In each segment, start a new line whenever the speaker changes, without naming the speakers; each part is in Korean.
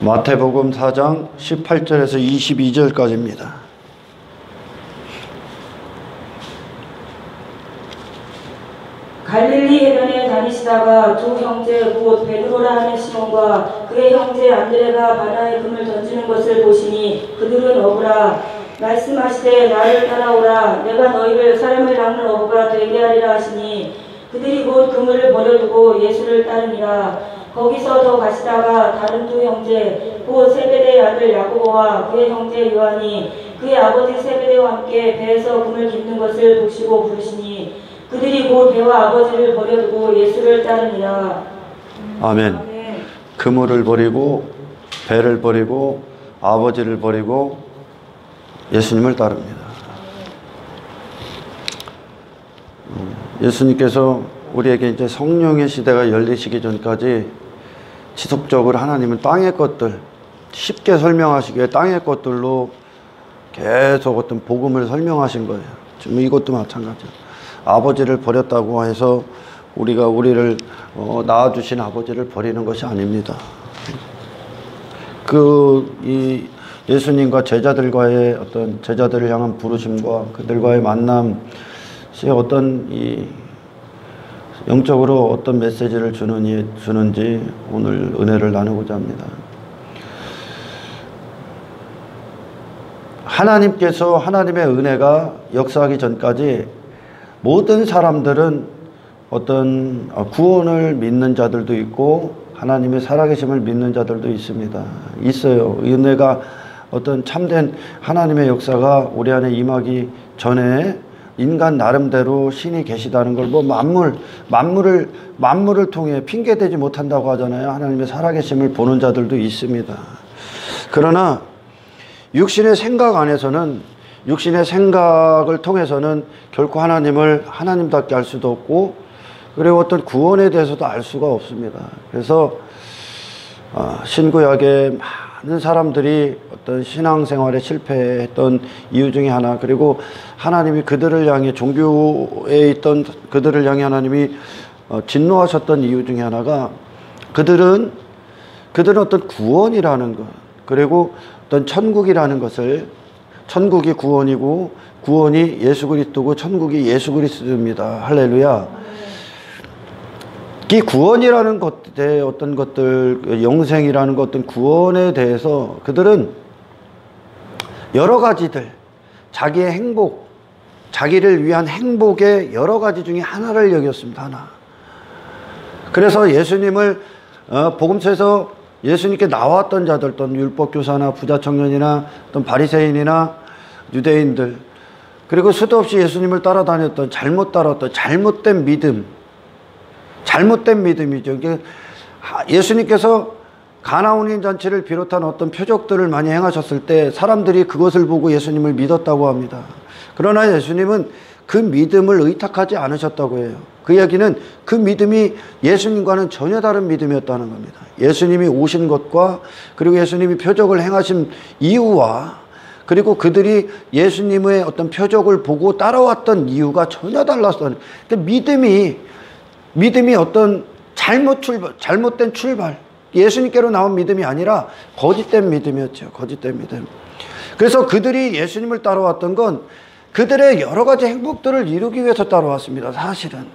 마태복음 4장 18절에서 22절까지입니다.
갈릴리 해변에 다니시다가 두 형제 곧 베드로라 하는 시몬과 그의 형제 안드레가 바다에 금을 던지는 것을 보시니 그들은 어부라. 말씀하시되 나를 따라오라. 내가 너희를 사람을 낚는 어부가 되게 하리라 하시니 그들이 곧 그물을 버려두고 예수를 따르니라. 거기서 더 가시다가 다른 두 형제 곧 세베대의 아들 야고보와 그의 형제 요한이 그의 아버지 세베대와 함께 배에서 금을 깁는 것을 보시고 부르시니 그들이 곧 배와 아버지를 버려두고 예수를 따르니라.
아멘.
아멘.
그물을 버리고 배를 버리고 아버지를 버리고 예수님을 따릅니다. 예수님께서 우리에게 이제 성령의 시대가 열리시기 전까지 지속적으로 하나님은 땅의 것들, 쉽게 설명하시기에 땅의 것들로 계속 어떤 복음을 설명하신 거예요. 지금 이것도 마찬가지예요. 아버지를 버렸다고 해서 우리가 우리를 낳아주신 아버지를 버리는 것이 아닙니다. 이 예수님과 제자들과의 어떤 제자들을 향한 부르심과 그들과의 만남이 어떤 이 영적으로 어떤 메시지를 주는지 오늘 은혜를 나누고자 합니다. 하나님께서 하나님의 은혜가 역사하기 전까지 모든 사람들은 어떤 구원을 믿는 자들도 있고 하나님의 살아계심을 믿는 자들도 있어요. 은혜가 어떤 참된 하나님의 역사가 우리 안에 임하기 전에 인간 나름대로 신이 계시다는 걸 만물을 통해 핑계대지 못한다고 하잖아요. 하나님의 살아계심을 보는 자들도 있습니다. 그러나 육신의 생각 안에서는 육신의 생각을 통해서는 결코 하나님을 하나님답게 알 수도 없고 그리고 어떤 구원에 대해서도 알 수가 없습니다. 그래서 신구약에 많은 사람들이 어떤 신앙생활에 실패했던 이유 중에 하나, 그리고 하나님이 그들을 향해 종교에 있던 그들을 향해 하나님이 진노하셨던 이유 중에 하나가 그들은 어떤 구원이라는 것, 그리고 어떤 천국이라는 것을, 천국이 구원이고 구원이 예수 그리스도고 천국이 예수 그리스도입니다. 할렐루야. 이 구원이라는 것에 어떤 것들, 영생이라는 것, 어떤 구원에 대해서 그들은 여러 가지들, 자기의 행복, 자기를 위한 행복의 여러 가지 중에 하나를 여겼습니다. 하나. 그래서 예수님을 복음서에서 예수님께 나왔던 자들, 어떤 율법교사나 부자 청년이나 어떤 바리새인이나 유대인들, 그리고 수도 없이 예수님을 따라다녔던, 잘못 따랐던 잘못된 믿음이죠. 예수님께서 가나온인 잔치를 비롯한 어떤 표적들을 많이 행하셨을 때 사람들이 그것을 보고 예수님을 믿었다고 합니다. 그러나 예수님은 그 믿음을 의탁하지 않으셨다고 해요. 그 이야기는 그 믿음이 예수님과는 전혀 다른 믿음이었다는 겁니다. 예수님이 오신 것과 그리고 예수님이 표적을 행하신 이유와 그리고 그들이 예수님의 어떤 표적을 보고 따라왔던 이유가 전혀 달랐어요. 그러니까 믿음이 어떤 잘못된 출발, 예수님께로 나온 믿음이 아니라 거짓된 믿음이었죠. 거짓된 믿음. 그래서 그들이 예수님을 따라왔던 건 그들의 여러 가지 행복들을 이루기 위해서 따라왔습니다. 사실은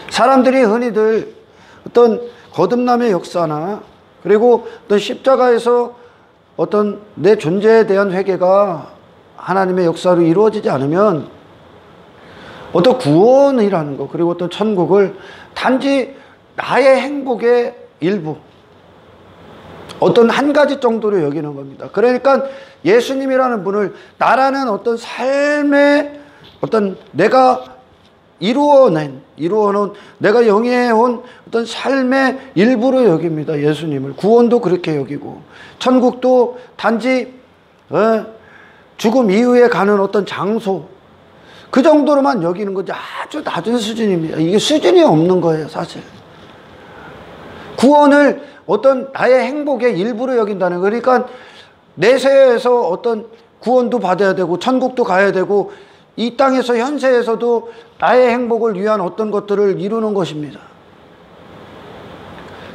사람들이 흔히들 어떤 거듭남의 역사나 그리고 어떤 십자가에서 어떤 내 존재에 대한 회개가 하나님의 역사로 이루어지지 않으면 어떤 구원이라는 것, 그리고 어떤 천국을 단지 나의 행복의 일부, 어떤 한 가지 정도로 여기는 겁니다. 그러니까 예수님이라는 분을 나라는 어떤 삶의 어떤 내가 이루어놓은 내가 영위해온 어떤 삶의 일부로 여깁니다. 예수님을. 구원도 그렇게 여기고 천국도 단지 죽음 이후에 가는 어떤 장소, 그 정도로만 여기는 거지 아주 낮은 수준입니다. 이게 수준이 없는 거예요, 사실. 구원을 어떤 나의 행복의 일부로 여긴다는 거예요. 그러니까 내세에서 어떤 구원도 받아야 되고 천국도 가야 되고 이 땅에서 현세에서도 나의 행복을 위한 어떤 것들을 이루는 것입니다.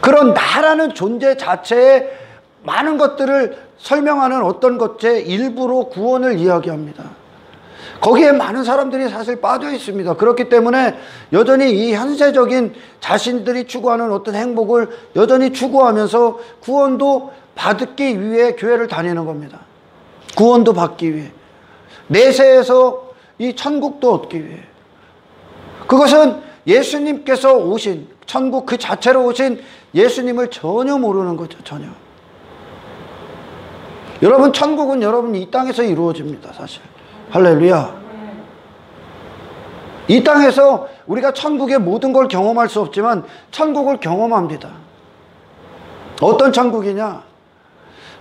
그런 나라는 존재 자체에 많은 것들을 설명하는 어떤 것의 일부로 구원을 이야기합니다. 거기에 많은 사람들이 사실 빠져 있습니다. 그렇기 때문에 여전히 이 현세적인 자신들이 추구하는 어떤 행복을 여전히 추구하면서 구원도 받기 위해 교회를 다니는 겁니다. 구원도 받기 위해, 내세에서 이 천국도 얻기 위해. 그것은 예수님께서 오신, 천국 그 자체로 오신 예수님을 전혀 모르는 거죠. 전혀. 여러분, 천국은 여러분 이 땅에서 이루어집니다. 사실. 할렐루야. 이 땅에서 우리가 천국의 모든 걸 경험할 수 없지만 천국을 경험합니다. 어떤 천국이냐?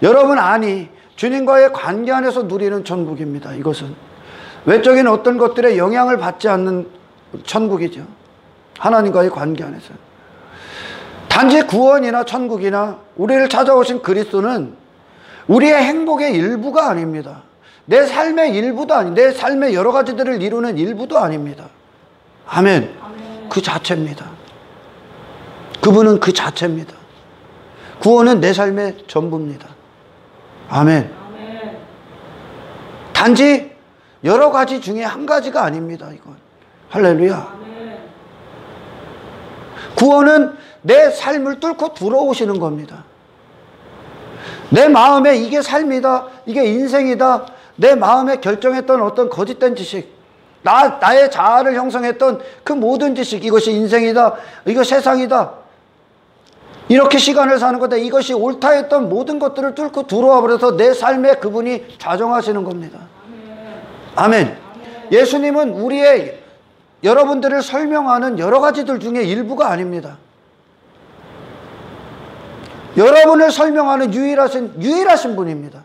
여러분 아니, 주님과의 관계 안에서 누리는 천국입니다. 이것은 외적인 어떤 것들에 영향을 받지 않는 천국이죠. 하나님과의 관계 안에서. 단지 구원이나 천국이나 우리를 찾아오신 그리스도는 우리의 행복의 일부가 아닙니다. 내 삶의 일부도 아니, 내 삶의 여러 가지들을 이루는 일부도 아닙니다. 아멘.
아멘.
그 자체입니다. 그분은 그 자체입니다. 구원은 내 삶의 전부입니다. 아멘.
아멘.
단지 여러 가지 중에 한 가지가 아닙니다. 이건. 할렐루야.
아멘.
구원은 내 삶을 뚫고 들어오시는 겁니다. 내 마음에 이게 삶이다, 이게 인생이다, 내 마음에 결정했던 어떤 거짓된 지식, 나의 자아를 형성했던 그 모든 지식, 이것이 인생이다, 이거 세상이다, 이렇게 시간을 사는 거다, 이것이 옳다 했던 모든 것들을 뚫고 들어와 버려서 내 삶에 그분이 좌정하시는 겁니다. 아멘. 예수님은 우리의 여러분들을 설명하는 여러 가지들 중에 일부가 아닙니다. 여러분을 설명하는 유일하신 분입니다.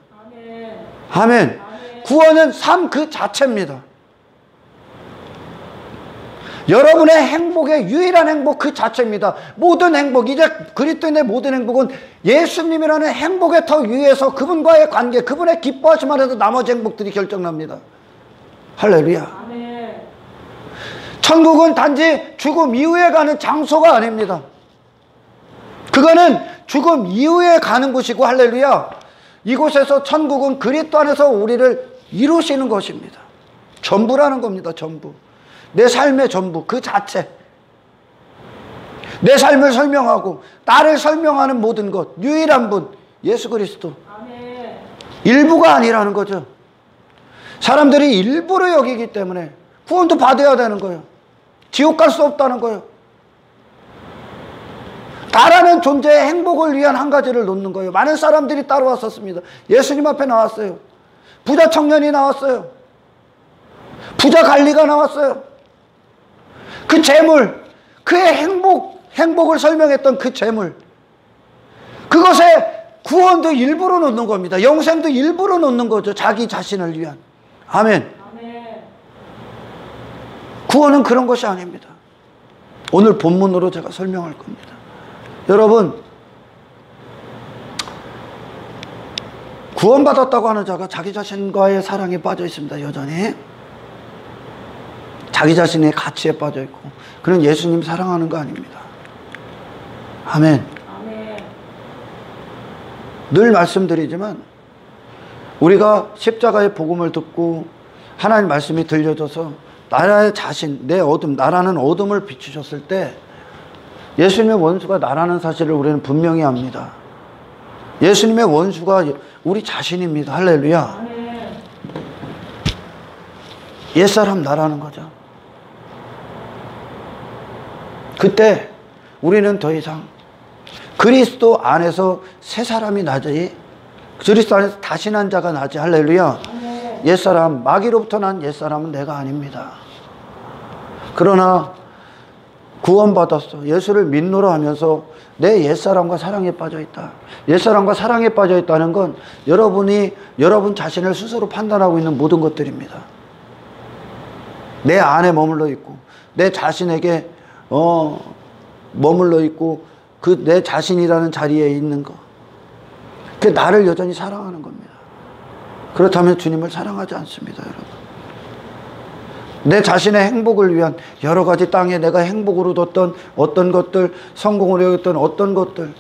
아멘. 구원은 삶 그 자체입니다. 여러분의 행복의 유일한 행복 그 자체입니다. 모든 행복, 이제 그리스도인의 모든 행복은 예수님이라는 행복의 터 위에서 그분과의 관계, 그분의 기뻐하심 안에서 나머지 행복들이 결정납니다. 할렐루야.
아멘.
천국은 단지 죽음 이후에 가는 장소가 아닙니다. 그거는 죽음 이후에 가는 곳이고, 할렐루야. 이곳에서 천국은 그리스도 안에서 우리를 이루시는 것입니다. 전부라는 겁니다. 전부. 내 삶의 전부 그 자체. 내 삶을 설명하고 나를 설명하는 모든 것, 유일한 분 예수 그리스도.
아멘.
일부가 아니라는 거죠. 사람들이 일부로 여기기 때문에 구원도 받아야 되는 거예요. 지옥 갈 수 없다는 거예요. 나라는 존재의 행복을 위한 한 가지를 놓는 거예요. 많은 사람들이 따라왔었습니다. 예수님 앞에 나왔어요. 부자 청년이 나왔어요. 부자 관리가 나왔어요. 그 재물, 그의 행복을 설명했던 그 재물, 그것에 구원도 일부러 놓는 겁니다. 영생도 일부러 놓는 거죠. 자기 자신을 위한. 아멘.
아멘.
구원은 그런 것이 아닙니다. 오늘 본문으로 제가 설명할 겁니다. 여러분, 구원받았다고 하는 자가 자기 자신과의 사랑에 빠져 있습니다. 여전히 자기 자신의 가치에 빠져 있고, 그는 예수님 사랑하는 거 아닙니다. 아멘.
아멘.
늘 말씀드리지만 우리가 십자가의 복음을 듣고 하나님 말씀이 들려져서 나의 자신, 내 어둠, 나라는 어둠을 비추셨을 때 예수님의 원수가 나라는 사실을 우리는 분명히 압니다. 예수님의 원수가 우리 자신입니다. 할렐루야.
아멘.
옛사람 나라는 거죠. 그때 우리는 더 이상 그리스도 안에서 새 사람이 나지, 그리스도 안에서 다시 난 자가 나지. 할렐루야.
아멘.
옛사람, 마귀로부터 난 옛사람은 내가 아닙니다. 그러나 구원받았어, 예수를 믿노라 하면서 내 옛사람과 사랑에 빠져 있다. 옛사람과 사랑에 빠져 있다는 건 여러분이 여러분 자신을 스스로 판단하고 있는 모든 것들입니다. 내 안에 머물러 있고 내 자신에게 머물러 있고 그 내 자신이라는 자리에 있는 거, 그게 나를 여전히 사랑하는 겁니다. 그렇다면 주님을 사랑하지 않습니다. 여러분, 내 자신의 행복을 위한 여러 가지 땅에 내가 행복으로 뒀던 어떤 것들, 성공을 여겼던 어떤 것들,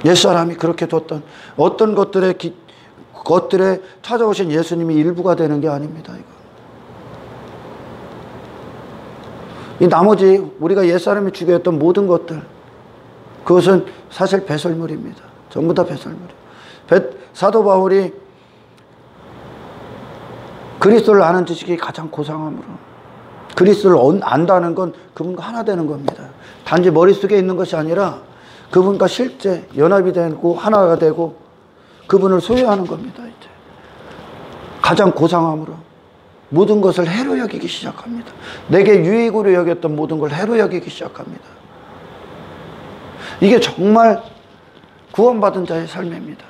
옛사람이 그렇게 뒀던 어떤 것들에 찾아오신 예수님이 일부가 되는 게 아닙니다. 이 나머지 우리가 옛사람이 죽였던 모든 것들, 그것은 사실 배설물입니다. 전부 다 배설물이에요. 사도 바울이 그리스도를 아는 지식이 가장 고상함으로, 그리스도를 안다는 건 그분과 하나 되는 겁니다. 단지 머릿속에 있는 것이 아니라 그분과 실제 연합이 되고 하나가 되고 그분을 소유하는 겁니다. 이제 가장 고상함으로 모든 것을 해로 여기기 시작합니다. 내게 유익으로 여겼던 모든 걸 해로 여기기 시작합니다. 이게 정말 구원받은 자의 삶입니다.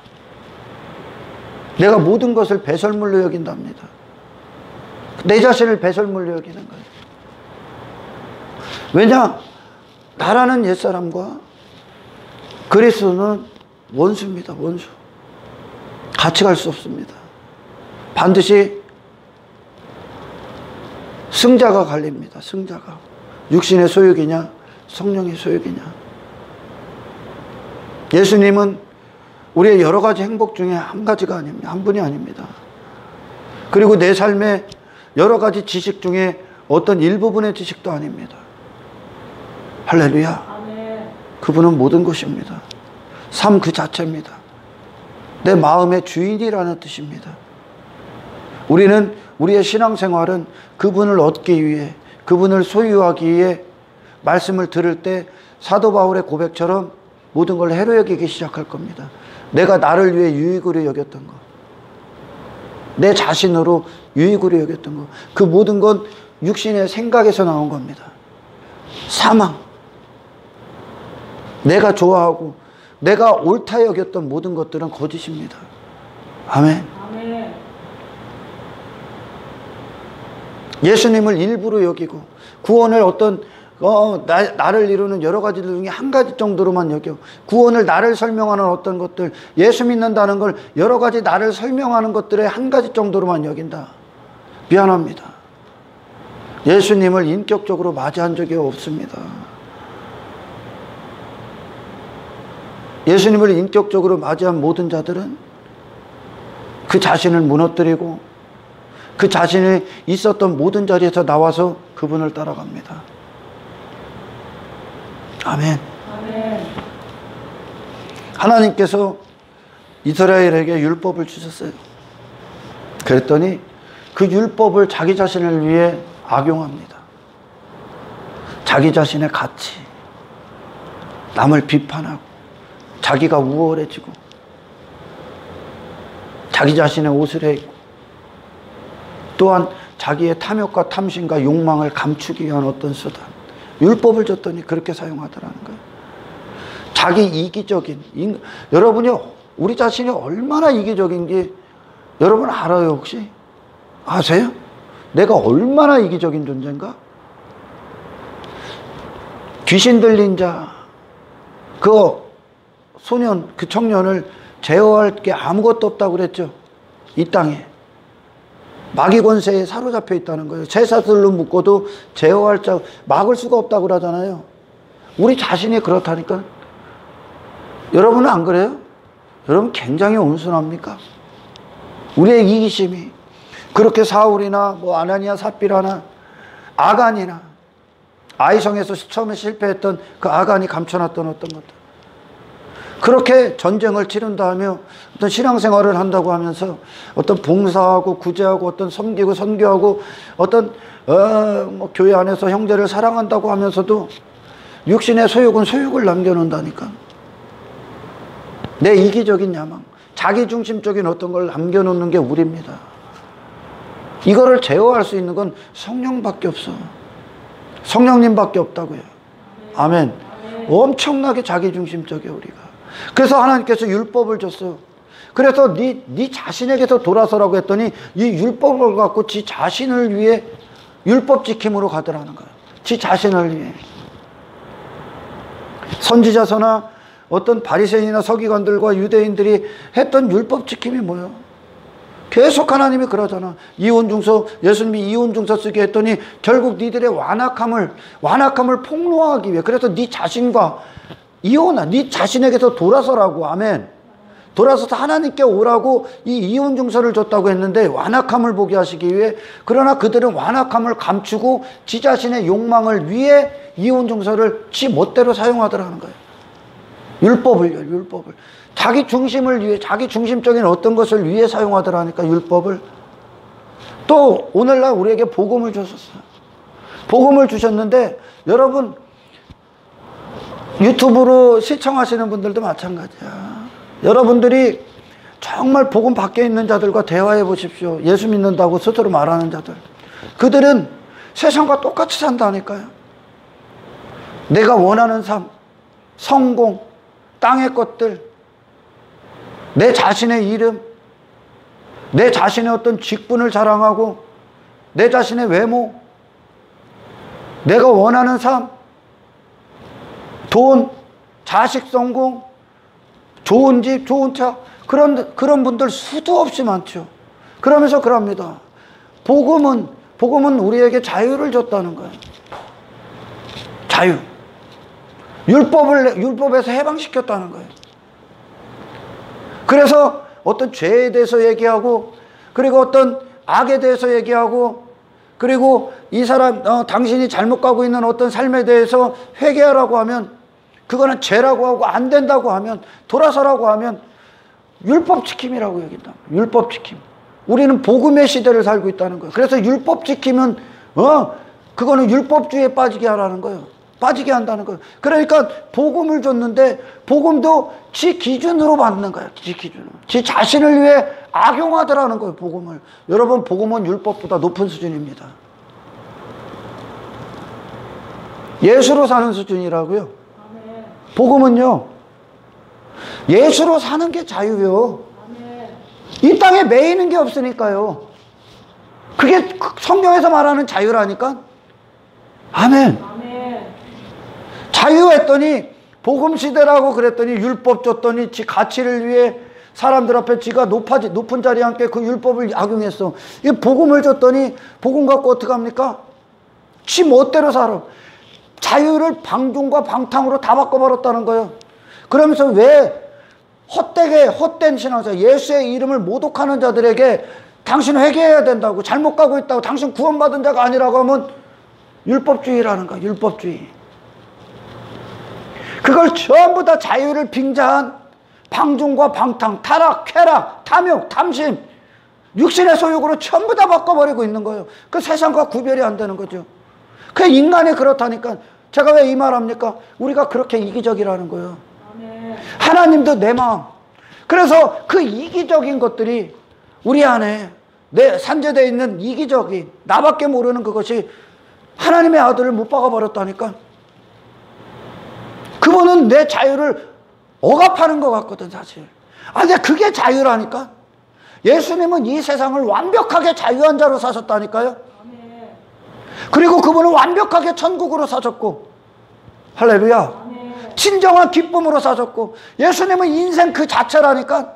내가 모든 것을 배설물로 여긴답니다. 내 자신을 배설물로 여기는 거예요. 왜냐? 나라는 옛사람과 그리스도는 원수입니다. 원수. 같이 갈 수 없습니다. 반드시 승자가 갈립니다. 승자가. 육신의 소욕이냐 성령의 소욕이냐. 예수님은 우리의 여러 가지 행복 중에 한 가지가 아닙니다. 한 분이 아닙니다. 그리고 내 삶의 여러 가지 지식 중에 어떤 일부분의 지식도 아닙니다. 할렐루야.
아멘.
그분은 모든 것입니다. 삶 그 자체입니다. 내 마음의 주인이라는 뜻입니다. 우리는 우리의 신앙생활은 그분을 얻기 위해, 그분을 소유하기 위해 말씀을 들을 때 사도 바울의 고백처럼 모든 걸 해로 여기기 시작할 겁니다. 내가 나를 위해 유익으로 여겼던 것, 내 자신으로 유익으로 여겼던 것, 그 모든 건 육신의 생각에서 나온 겁니다. 사망, 내가 좋아하고 내가 옳다 여겼던 모든 것들은 거짓입니다. 아멘.
아멘.
예수님을 일부러 여기고 구원을 어떤 나를 이루는 여러 가지들 중에 한 가지 정도로만 여겨, 구원을 나를 설명하는 어떤 것들, 예수 믿는다는 걸 여러 가지 나를 설명하는 것들의 한 가지 정도로만 여긴다. 미안합니다. 예수님을 인격적으로 맞이한 적이 없습니다. 예수님을 인격적으로 맞이한 모든 자들은 그 자신을 무너뜨리고 그 자신이 있었던 모든 자리에서 나와서 그분을 따라갑니다. 아멘.
아멘.
하나님께서 이스라엘에게 율법을 주셨어요. 그랬더니 그 율법을 자기 자신을 위해 악용합니다. 자기 자신의 가치, 남을 비판하고 자기가 우월해지고 자기 자신의 옷을 해입고 또한 자기의 탐욕과 탐심과 욕망을 감추기 위한 어떤 수단, 율법을 줬더니 그렇게 사용하더라는 거예요. 자기 이기적인, 여러분이 우리 자신이 얼마나 이기적인지 여러분 알아요? 혹시 아세요? 내가 얼마나 이기적인 존재인가? 귀신 들린 자, 그 소년, 그 청년을 제어할 게 아무것도 없다고 그랬죠. 이 땅에 마귀 권세에 사로잡혀 있다는 거예요. 제사들로 묶어도 제어할 자, 막을 수가 없다고 그러잖아요. 우리 자신이 그렇다니까. 여러분은 안 그래요? 여러분 굉장히 온순합니까? 우리의 이기심이 그렇게 사울이나 뭐 아나니아 삽비라나 아간이나 아이성에서 처음에 실패했던 그 아간이 감춰놨던 어떤 것들, 그렇게 전쟁을 치른다 하며 어떤 신앙생활을 한다고 하면서 어떤 봉사하고 구제하고 어떤 섬기고 선교하고 어떤 뭐 교회 안에서 형제를 사랑한다고 하면서도 육신의 소욕은 소욕을 남겨놓는다니까. 내 이기적인 야망, 자기중심적인 어떤 걸 남겨놓는 게 우리입니다. 이거를 제어할 수 있는 건 성령밖에 없어. 성령님밖에 없다고요. 아멘. 엄청나게 자기중심적이야 우리가. 그래서 하나님께서 율법을 줬어요. 그래서 네 자신에게서 돌아서라고 했더니 이 율법을 갖고 지 자신을 위해 율법 지킴으로 가더라는 거예요. 지 자신을 위해. 선지자서나 어떤 바리새인이나 서기관들과 유대인들이 했던 율법 지킴이 뭐예요? 계속 하나님이 그러잖아. 이혼중서, 예수님이 이혼중서 쓰게 했더니 결국 니들의 완악함을 폭로하기 위해, 그래서 네 자신과 이혼하, 네 자신에게서 돌아서라고. 아멘. 돌아서서 하나님께 오라고 이 이혼 증서를 줬다고 했는데 완악함을 보게 하시기 위해, 그러나 그들은 완악함을 감추고 지 자신의 욕망을 위해 이혼 증서를 지 멋대로 사용하더라는 거예요. 율법을 자기 중심을 위해, 자기 중심적인 어떤 것을 위해 사용하더라니까, 율법을. 또 오늘날 우리에게 복음을 주셨어요. 복음을 주셨는데, 여러분 유튜브로 시청하시는 분들도 마찬가지야. 여러분들이 정말 복음 밖에 있는 자들과 대화해 보십시오. 예수 믿는다고 스스로 말하는 자들. 그들은 세상과 똑같이 산다니까요. 내가 원하는 삶, 성공, 땅의 것들, 내 자신의 이름, 내 자신의 어떤 직분을 자랑하고, 내 자신의 외모, 내가 원하는 삶, 돈, 자식 성공, 좋은 집, 좋은 차, 그런 분들 수도 없이 많죠. 그러면서 그럽니다. 복음은 우리에게 자유를 줬다는 거예요. 자유. 율법에서 해방시켰다는 거예요. 그래서 어떤 죄에 대해서 얘기하고, 그리고 어떤 악에 대해서 얘기하고, 그리고 이 사람, 당신이 잘못 가고 있는 어떤 삶에 대해서 회개하라고 하면, 그거는 죄라고 하고, 안 된다고 하면, 돌아서라고 하면 율법 지킴이라고 여긴다. 율법 지킴. 우리는 복음의 시대를 살고 있다는 거예요. 그래서 율법 지킴은 그거는 율법주의에 빠지게 하라는 거예요. 빠지게 한다는 거예요. 그러니까 복음을 줬는데, 복음도 지 기준으로 받는 거예요. 지 기준으로. 지 자신을 위해 악용하더라는 거예요, 복음을. 여러분, 복음은 율법보다 높은 수준입니다. 예수로 사는 수준이라고요. 복음은요, 예수로 사는 게 자유요. 이 땅에 매이는 게 없으니까요. 그게 성경에서 말하는 자유라니까. 아멘. 자유했더니, 복음 시대라고 그랬더니 율법 줬더니 지 가치를 위해 사람들 앞에 지가 높은 자리에 함께 그 율법을 악용했어. 이 복음을 줬더니 복음 갖고 어떻게 합니까? 지 멋대로 살아. 자유를 방종과 방탕으로 다 바꿔버렸다는 거예요. 그러면서 왜 헛된 신앙자, 예수의 이름을 모독하는 자들에게 당신 회개해야 된다고, 잘못 가고 있다고, 당신 구원받은 자가 아니라고 하면 율법주의라는 거야. 율법주의. 그걸 전부 다 자유를 빙자한 방종과 방탕, 타락, 쾌락, 탐욕, 탐심, 육신의 소욕으로 전부 다 바꿔버리고 있는 거예요. 그 세상과 구별이 안 되는 거죠. 그 인간이 그렇다니까. 제가 왜 이 말합니까? 우리가 그렇게 이기적이라는 거예요. 하나님도 내 마음. 그래서 그 이기적인 것들이 우리 안에, 내 산재되어 있는 이기적인, 나밖에 모르는 그것이 하나님의 아들을 못 박아버렸다니까. 그분은 내 자유를 억압하는 것 같거든, 사실. 근데 그게 자유라니까. 예수님은 이 세상을 완벽하게 자유한 자로 사셨다니까요. 그리고 그분은 완벽하게 천국으로 사셨고, 할렐루야. 진정한 기쁨으로 사셨고, 예수님은 인생 그 자체라니까.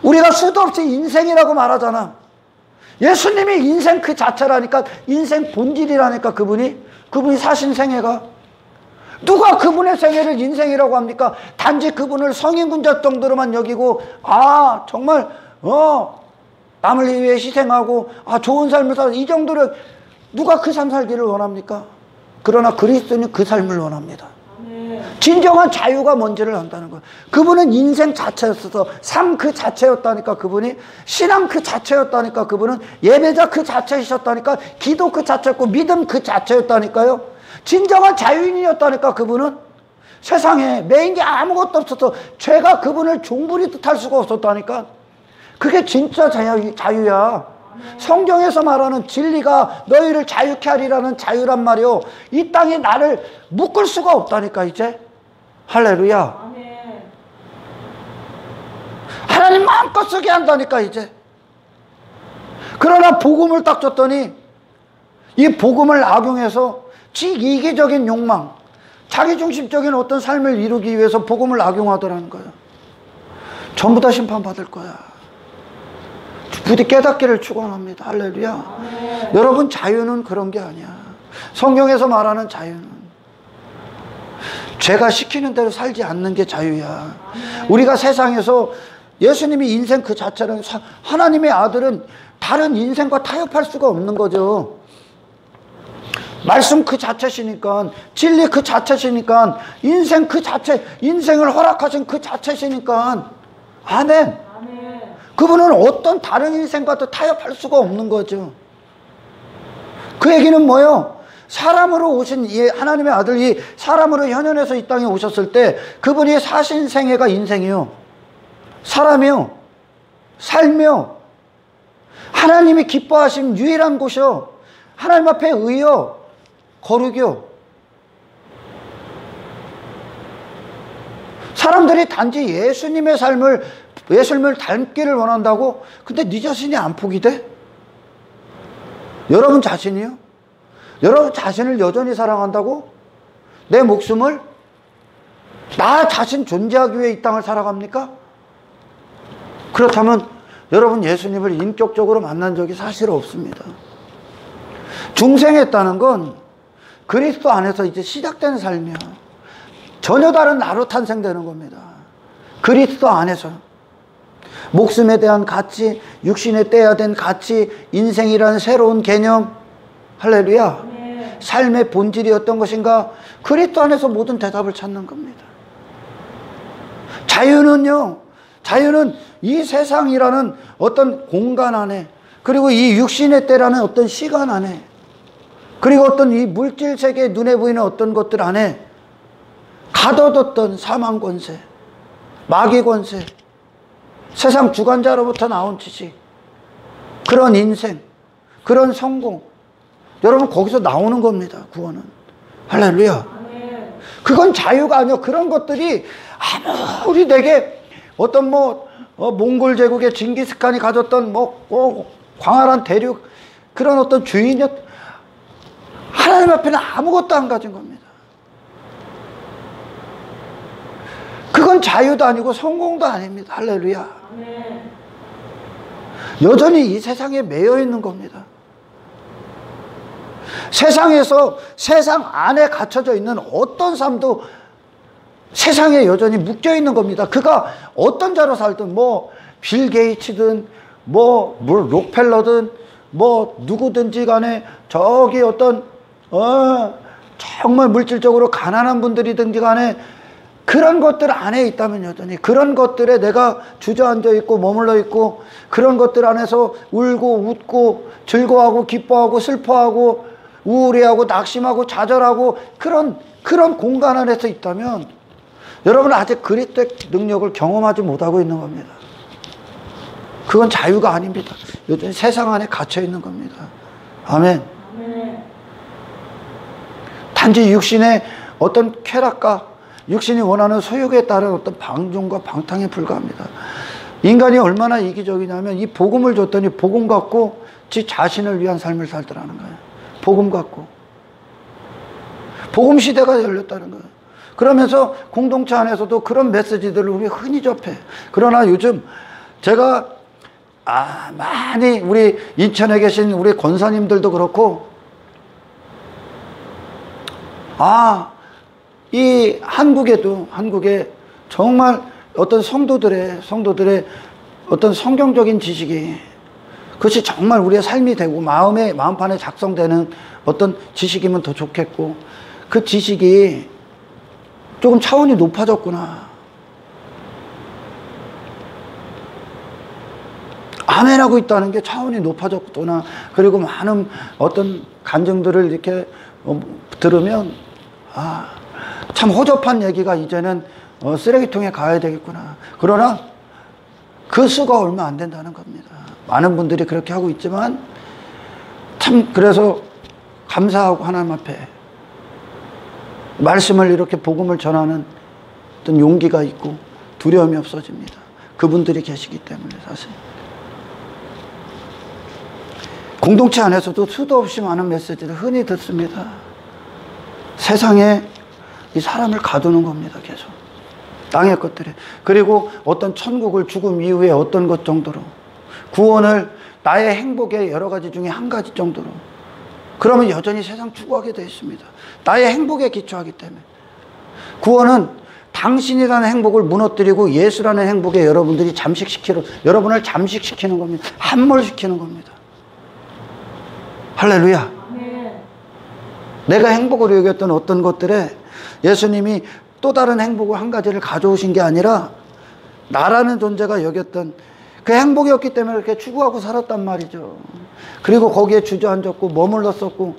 우리가 수도 없이 인생이라고 말하잖아. 예수님이 인생 그 자체라니까. 인생 본질이라니까. 그분이 사신 생애가. 누가 그분의 생애를 인생이라고 합니까? 단지 그분을 성인군자 정도로만 여기고, 정말 남을 위해 희생하고 좋은 삶을 살아, 이 정도로 누가 그 삶 살기를 원합니까? 그러나 그리스도는 그 삶을 원합니다. 진정한 자유가 뭔지를 안다는 거예요. 그분은 인생 자체였어서, 삶 그 자체였다니까. 그분이 신앙 그 자체였다니까. 그분은 예배자 그 자체이셨다니까. 기도 그 자체였고, 믿음 그 자체였다니까요. 진정한 자유인이었다니까. 그분은 세상에 매인 게 아무것도 없어서 죄가 그분을 종부리듯 할 수가 없었다니까. 그게 진짜 자유야. 성경에서 말하는 진리가 너희를 자유케 하리라는 자유란 말이요. 이 땅에 나를 묶을 수가 없다니까, 이제. 할렐루야. 하나님 마음껏 쓰게 한다니까, 이제. 그러나 복음을 딱 줬더니 이 복음을 악용해서 지 이기적인 욕망, 자기중심적인 어떤 삶을 이루기 위해서 복음을 악용하더라는 거예요. 전부 다 심판받을 거야. 부디 깨닫기를 축원합니다. 할렐루야. 여러분, 자유는 그런 게 아니야. 성경에서 말하는 자유는 죄가 시키는 대로 살지 않는 게 자유야. 우리가 세상에서 예수님이 인생 그 자체는, 하나님의 아들은 다른 인생과 타협할 수가 없는 거죠. 말씀 그 자체시니까, 진리 그 자체시니까, 인생 그 자체, 인생을 허락하신 그 자체시니까. 아멘. 그분은 어떤 다른 인생과도 타협할 수가 없는 거죠. 그 얘기는 뭐예요? 사람으로 오신 이 하나님의 아들이 사람으로 현현해서 이 땅에 오셨을 때 그분이 사신 생애가 인생이요, 사람이요, 삶이요, 하나님이 기뻐하신 유일한 곳이요, 하나님 앞에 의요, 거룩이요. 사람들이 단지 예수님의 삶을, 예수님을 닮기를 원한다고? 근데 네 자신이 안 포기돼? 여러분 자신이요? 여러분 자신을 여전히 사랑한다고? 내 목숨을? 나 자신 존재하기 위해 이 땅을 살아갑니까? 그렇다면 여러분 예수님을 인격적으로 만난 적이 사실 없습니다. 중생했다는 건 그리스도 안에서 이제 시작된 삶이야. 전혀 다른 나로 탄생되는 겁니다. 그리스도 안에서 목숨에 대한 가치, 육신에 떼야 된 가치, 인생이라는 새로운 개념, 할렐루야. 네. 삶의 본질이 어떤 것인가? 그리스도 안에서 모든 대답을 찾는 겁니다. 자유는요, 자유는 이 세상이라는 어떤 공간 안에, 그리고 이 육신의 때라는 어떤 시간 안에, 그리고 어떤 이 물질 세계에 눈에 보이는 어떤 것들 안에 가둬뒀던 사망 권세, 마귀 권세, 세상 주관자로부터 나온 지식, 그런 인생, 그런 성공, 여러분 거기서 나오는 겁니다. 구원은. 할렐루야. 그건 자유가 아니요. 그런 것들이 아무리 내게 어떤 몽골 제국의 징기스칸이 가졌던 광활한 대륙, 그런 어떤 주인이 하나님 앞에는 아무것도 안 가진 겁니다. 그건 자유도 아니고 성공도 아닙니다. 할렐루야. 여전히 이 세상에 매여 있는 겁니다. 세상에서, 세상 안에 갇혀져 있는 어떤 삶도 세상에 여전히 묶여 있는 겁니다. 그가 어떤 자로 살든, 빌 게이츠든, 록펠러든, 누구든지 간에, 저기 어떤, 정말 물질적으로 가난한 분들이든지 간에, 그런 것들 안에 있다면 여전히 그런 것들에 내가 주저앉아 있고 머물러 있고, 그런 것들 안에서 울고 웃고 즐거워하고 기뻐하고 슬퍼하고 우울해하고 낙심하고 좌절하고 그런 공간 안에서 있다면 여러분은 아직 그리스도의 능력을 경험하지 못하고 있는 겁니다. 그건 자유가 아닙니다. 여전히 세상 안에 갇혀 있는 겁니다. 아멘. 단지 육신의 어떤 쾌락과 육신이 원하는 소욕에 따른 어떤 방종과 방탕에 불과합니다. 인간이 얼마나 이기적이냐면 이 복음을 줬더니 복음 갖고 지 자신을 위한 삶을 살더라는 거예요. 복음 갖고. 복음 시대가 열렸다는 거예요. 그러면서 공동체 안에서도 그런 메시지들을 우리 흔히 접해. 그러나 요즘 제가 많이 우리 인천에 계신 우리 권사님들도 그렇고 이 한국에 정말 어떤 성도들의 어떤 성경적인 지식이, 그것이 정말 우리의 삶이 되고 마음판에 작성되는 어떤 지식이면 더 좋겠고, 그 지식이 조금 차원이 높아졌구나. 아멘하고 있다는 게 차원이 높아졌구나. 그리고 많은 어떤 간증들을 이렇게 들으면 참 허접한 얘기가 이제는 쓰레기통에 가야 되겠구나. 그러나 그 수가 얼마 안 된다는 겁니다. 많은 분들이 그렇게 하고 있지만 참 그래서 감사하고 하나님 앞에 말씀을 이렇게 복음을 전하는 어떤 용기가 있고 두려움이 없어집니다. 그분들이 계시기 때문에. 사실 공동체 안에서도 수도 없이 많은 메시지를 흔히 듣습니다. 세상에 이 사람을 가두는 겁니다. 계속 땅의 것들에. 그리고 어떤 천국을 죽음 이후에 어떤 것 정도로, 구원을 나의 행복의 여러 가지 중에 한 가지 정도로, 그러면 여전히 세상 추구하게 되어 있습니다. 나의 행복에 기초하기 때문에. 구원은 당신이라는 행복을 무너뜨리고 예수라는 행복에 여러분을 잠식시키는 겁니다. 함몰시키는 겁니다. 할렐루야. 내가 행복으로 여겼던 어떤 것들에 예수님이 또 다른 행복을 한 가지를 가져오신 게 아니라 나라는 존재가 여겼던 그 행복이었기 때문에 그렇게 추구하고 살았단 말이죠. 그리고 거기에 주저앉았고 머물렀었고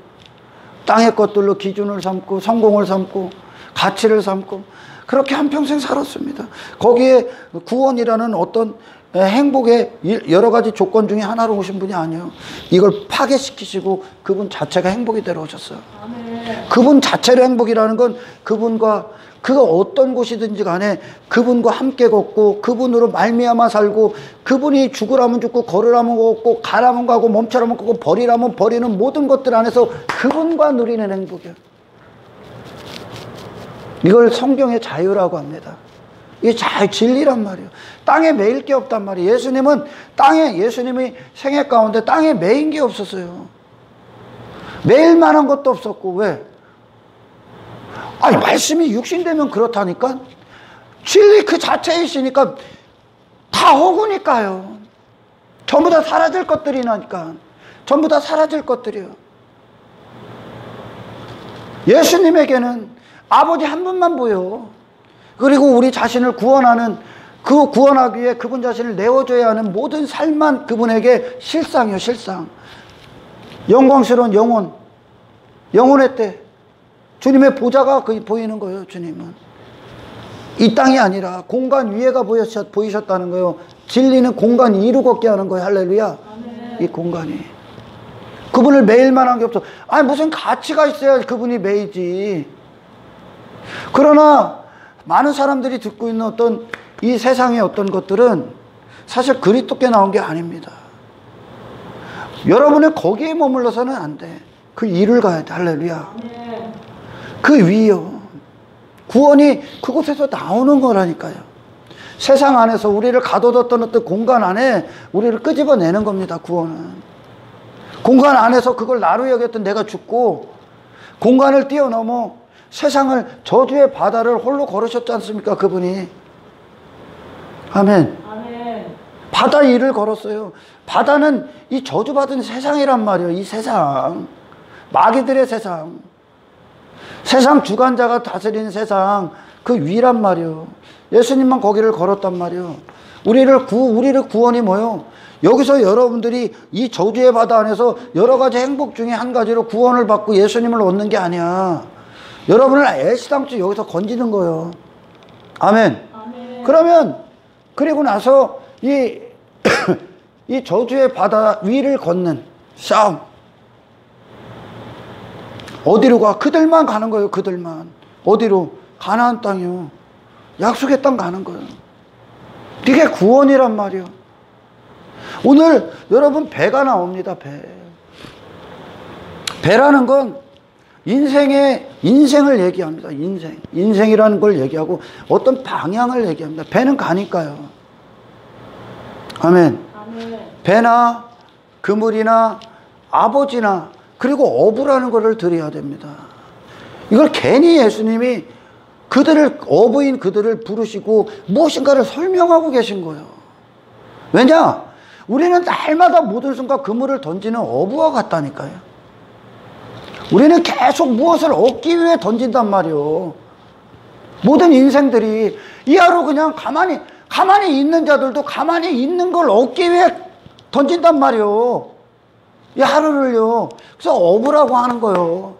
땅의 것들로 기준을 삼고 성공을 삼고 가치를 삼고 그렇게 한평생 살았습니다. 거기에 구원이라는 어떤 행복의 여러 가지 조건 중에 하나로 오신 분이 아니에요. 이걸 파괴시키시고 그분 자체가 행복이 되러 오셨어요. 아멘. 그분 자체의 행복이라는 건 그분과 그가 어떤 곳이든지 간에 그분과 함께 걷고 그분으로 말미암아 살고 그분이 죽으라면 죽고 걸으라면 걷고 가라면 가고 멈추라면 걷고 버리라면 버리는 모든 것들 안에서 그분과 누리는 행복이에요. 이걸 성경의 자유라고 합니다. 이게 진리란 말이에요. 땅에 매일 게 없단 말이에요. 예수님이 생애 가운데 땅에 매인 게 없었어요. 매일 만한 것도 없었고, 왜? 아니, 말씀이 육신되면 그렇다니까? 진리 그 자체에 있으니까 다 허구니까요. 전부 다 사라질 것들이니까. 전부 다 사라질 것들이에요. 예수님에게는 아버지 한 분만 보여. 그리고 우리 자신을 구원하는, 구원하기 위해 그분 자신을 내어줘야 하는 모든 삶만 그분에게 실상이요, 실상. 영광스러운 영혼의 때 주님의 보좌가 보이는 거예요. 주님은 이 땅이 아니라 공간 위에가 보이셨다는 거예요. 진리는 공간 위로 걷게 하는 거예요. 할렐루야. 아멘. 이 공간이 그분을 매일 만한 게 없어. 아니 무슨 가치가 있어야 그분이 매이지. 그러나 많은 사람들이 듣고 있는 어떤 이 세상의 어떤 것들은 사실 그리 좁게 나온 게 아닙니다. 여러분은 거기에 머물러서는 안 돼. 그 위를 가야 돼. 할렐루야. 그 위요. 구원이 그곳에서 나오는 거라니까요. 세상 안에서 우리를 가둬뒀던 어떤 공간 안에 우리를 끄집어내는 겁니다. 구원은. 공간 안에서 그걸 나로 여겼던 내가 죽고 공간을 뛰어넘어 세상을 저주의 바다를 홀로 걸으셨지 않습니까? 그분이. 아멘. 아멘. 바다 위를 걸었어요. 바다는 이 저주받은 세상이란 말이에요. 이 세상. 마귀들의 세상. 세상 주관자가 다스리는 세상. 그 위란 말이에요. 예수님만 거기를 걸었단 말이에요. 우리를 구원이 뭐예요? 여기서 여러분들이 이 저주의 바다 안에서 여러 가지 행복 중에 한 가지로 구원을 받고 예수님을 얻는 게 아니야. 여러분을 애시당초 여기서 건지는 거예요. 아멘. 아멘. 그리고 나서 이 저주의 바다 위를 걷는 싸움. 어디로 가? 그들만 가는 거예요. 그들만. 어디로? 가나안 땅이요. 약속의 땅 가는 거예요. 이게 구원이란 말이에요. 오늘 여러분 배가 나옵니다. 배라는 건 인생을 얘기합니다. 인생이라는 걸 얘기하고 어떤 방향을 얘기합니다. 배는 가니까요. 아멘. 아멘. 배나 그물이나 아버지나 그리고 어부라는 것을 드려야 됩니다. 이걸 괜히 예수님이 어부인 그들을 부르시고 무엇인가를 설명하고 계신 거예요. 왜냐? 우리는 날마다 모든 순간 그물을 던지는 어부와 같다니까요. 우리는 계속 무엇을 얻기 위해 던진단 말이에요. 모든 인생들이 이 하루 그냥 가만히 있는 자들도 가만히 있는 걸 얻기 위해 던진단 말이에요. 이 하루를요. 그래서 어부라고 하는 거예요.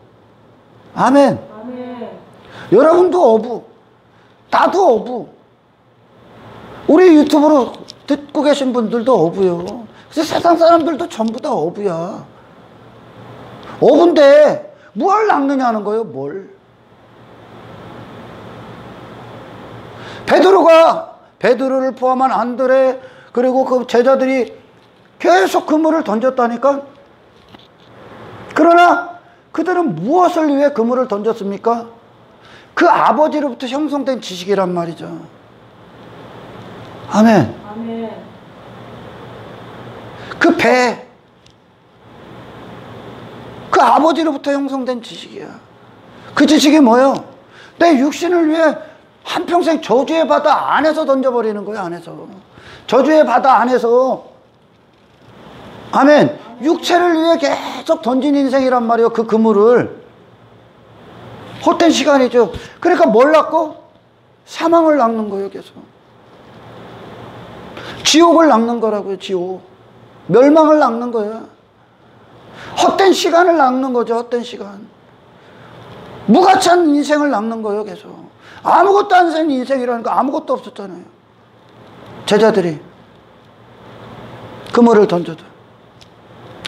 아멘. 아멘. 여러분도 어부, 나도 어부. 우리 유튜브로 듣고 계신 분들도 어부요. 그래서 세상 사람들도 전부 다 어부야. 어부인데 뭘 낚느냐는 거예요. 뭘. 베드로를 포함한 안드레 그리고 그 제자들이 계속 그물을 던졌다니까. 그러나 그들은 무엇을 위해 그물을 던졌습니까? 그 아버지로부터 형성된 지식이란 말이죠. 아멘. 아멘. 그 배, 그 아버지로부터 형성된 지식이야. 그 지식이 뭐예요? 내 육신을 위해 한평생 저주의 바다 안에서 던져버리는 거예요. 안에서. 저주의 바다 안에서. 아멘. 육체를 위해 계속 던진 인생이란 말이에요. 그 그물을. 헛된 시간이죠. 그러니까 뭘 낳고? 사망을 낳는 거예요. 계속. 지옥을 낳는 거라고요. 지옥. 멸망을 낳는 거예요. 헛된 시간을 낳는 거죠. 헛된 시간. 무가치한 인생을 낳는 거예요. 계속. 아무것도 안 산 인생이라는 거 아무것도 없었잖아요. 제자들이 그물을 던져도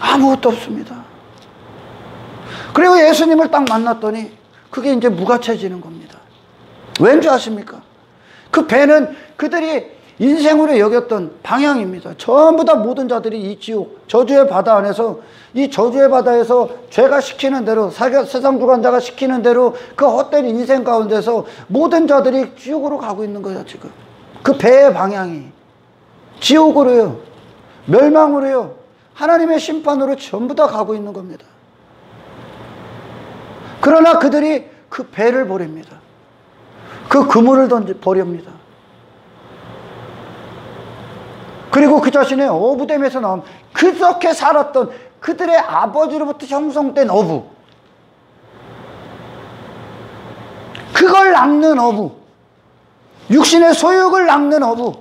아무것도 없습니다. 그리고 예수님을 딱 만났더니 그게 이제 무가치해지는 겁니다. 왠지 아십니까? 그 배는 그들이 인생으로 여겼던 방향입니다. 전부 다 모든 자들이 이 지옥, 저주의 바다 안에서, 이 저주의 바다에서 죄가 시키는 대로, 세상 주관자가 시키는 대로 그 헛된 인생 가운데서 모든 자들이 지옥으로 가고 있는 거예요. 지금 그 배의 방향이 지옥으로요, 멸망으로요, 하나님의 심판으로 전부 다 가고 있는 겁니다. 그러나 그들이 그 배를 버립니다. 그 그물을 버립니다. 그리고 그 자신의 어부됨에서 나온 그렇게 살았던 그들의 아버지로부터 형성된 어부, 그걸 낚는 어부, 육신의 소욕을 낚는 어부,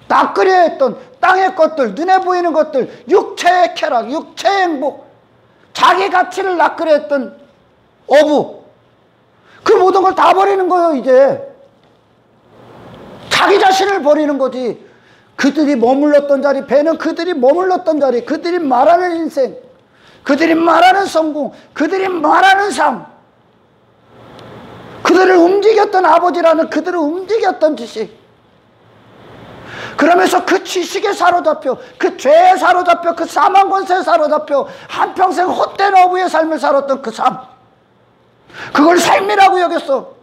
낚으려 했던 땅의 것들, 눈에 보이는 것들, 육체의 쾌락, 육체의 행복, 자기 가치를 낚으려 했던 어부, 그 모든 걸 다 버리는 거예요. 이제 자기 자신을 버리는 거지. 그들이 머물렀던 자리, 배는 그들이 머물렀던 자리, 그들이 말하는 인생, 그들이 말하는 성공, 그들이 말하는 삶, 그들을 움직였던 아버지라는 그들을 움직였던 지식, 그러면서 그 지식에 사로잡혀, 그 죄에 사로잡혀, 그 사망 권세에 사로잡혀 한평생 헛된 어부의 삶을 살았던 그 삶, 그걸 삶이라고 여겼어.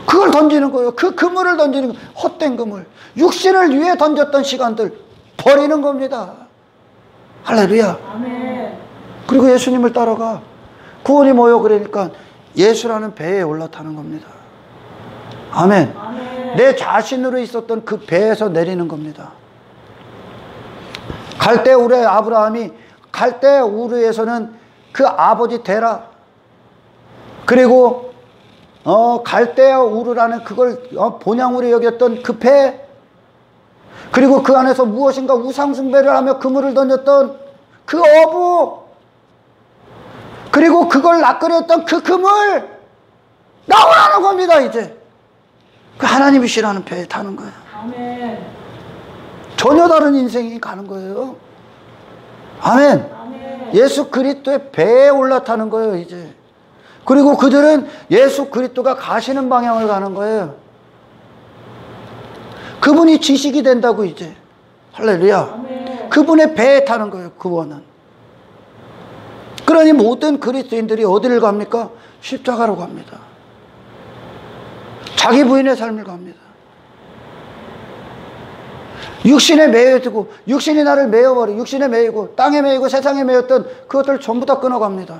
그걸 던지는 거예요. 그 그물을 던지는 거예요. 헛된 그물. 육신을 위해 던졌던 시간들 버리는 겁니다. 할렐루야.
아멘.
그리고 예수님을 따라가. 구원이 뭐요? 그러니까 예수라는 배에 올라타는 겁니다. 아멘.
아멘.
내 자신으로 있었던 그 배에서 내리는 겁니다. 갈대 우르의 아브라함이 갈대 우르에서는 그 아버지 데라, 그리고 갈대아 우르라는 그걸 본향으로 여겼던 그 배, 그리고 그 안에서 무엇인가 우상숭배를 하며 그물을 던졌던 그 어부, 그리고 그걸 낚으렸던 그 그물 나오라는 겁니다. 이제 그 하나님이시라는 배에 타는 거예요.
아멘.
전혀 다른 인생이 가는 거예요. 아멘.
아멘.
예수 그리스도의 배에 올라타는 거예요. 이제 그리고 그들은 예수 그리스도가 가시는 방향을 가는 거예요. 그분이 지식이 된다고 이제. 할렐루야.
아멘.
그분의 배에 타는 거예요. 구원은. 그러니 모든 그리스도인들이 어디를 갑니까? 십자가로 갑니다. 자기 부인의 삶을 갑니다. 육신에 매여두고, 육신이 나를 매여버리고, 육신에 매이고 땅에 매이고 세상에 매였던 그것들을 전부 다 끊어갑니다.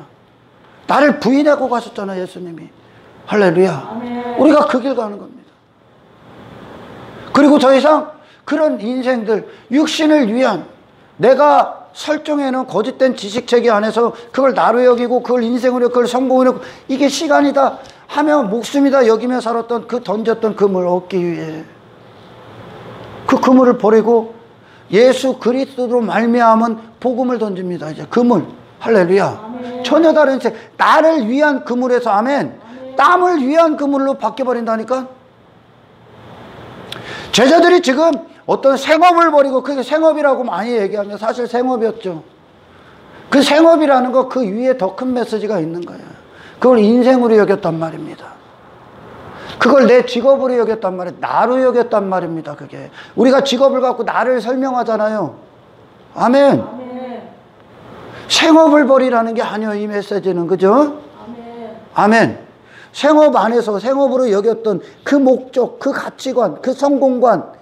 나를 부인하고 가셨잖아요. 예수님이. 할렐루야.
아멘.
우리가 그 길 가는 겁니다. 그리고 더 이상 그런 인생들, 육신을 위한, 내가 설정해놓은 거짓된 지식체계 안에서 그걸 나로 여기고 그걸 인생으로, 그걸 성공으로, 이게 시간이다 하며 목숨이다 여기며 살았던 그 던졌던 그물 얻기 위해 그 그물을 버리고 예수 그리스도로 말미암은 복음을 던집니다. 이제 그물. 할렐루야.
아멘.
전혀 다른 인생. 나를 위한 그물에서, 아멘,
아멘.
땀을 위한 그물로 바뀌어버린다니까. 제자들이 지금 어떤 생업을 버리고, 그게 생업이라고 많이 얘기하면 사실 생업이었죠. 그 생업이라는 거 그 위에 더 큰 메시지가 있는 거예요. 그걸 인생으로 여겼단 말입니다. 그걸 내 직업으로 여겼단 말이에요. 나로 여겼단 말입니다. 그게 우리가 직업을 갖고 나를 설명하잖아요. 아멘.
아멘.
생업을 버리라는 게 아니에요. 이 메시지는. 그죠?
아멘.
아멘. 생업 안에서 생업으로 여겼던 그 목적, 그 가치관, 그 성공관,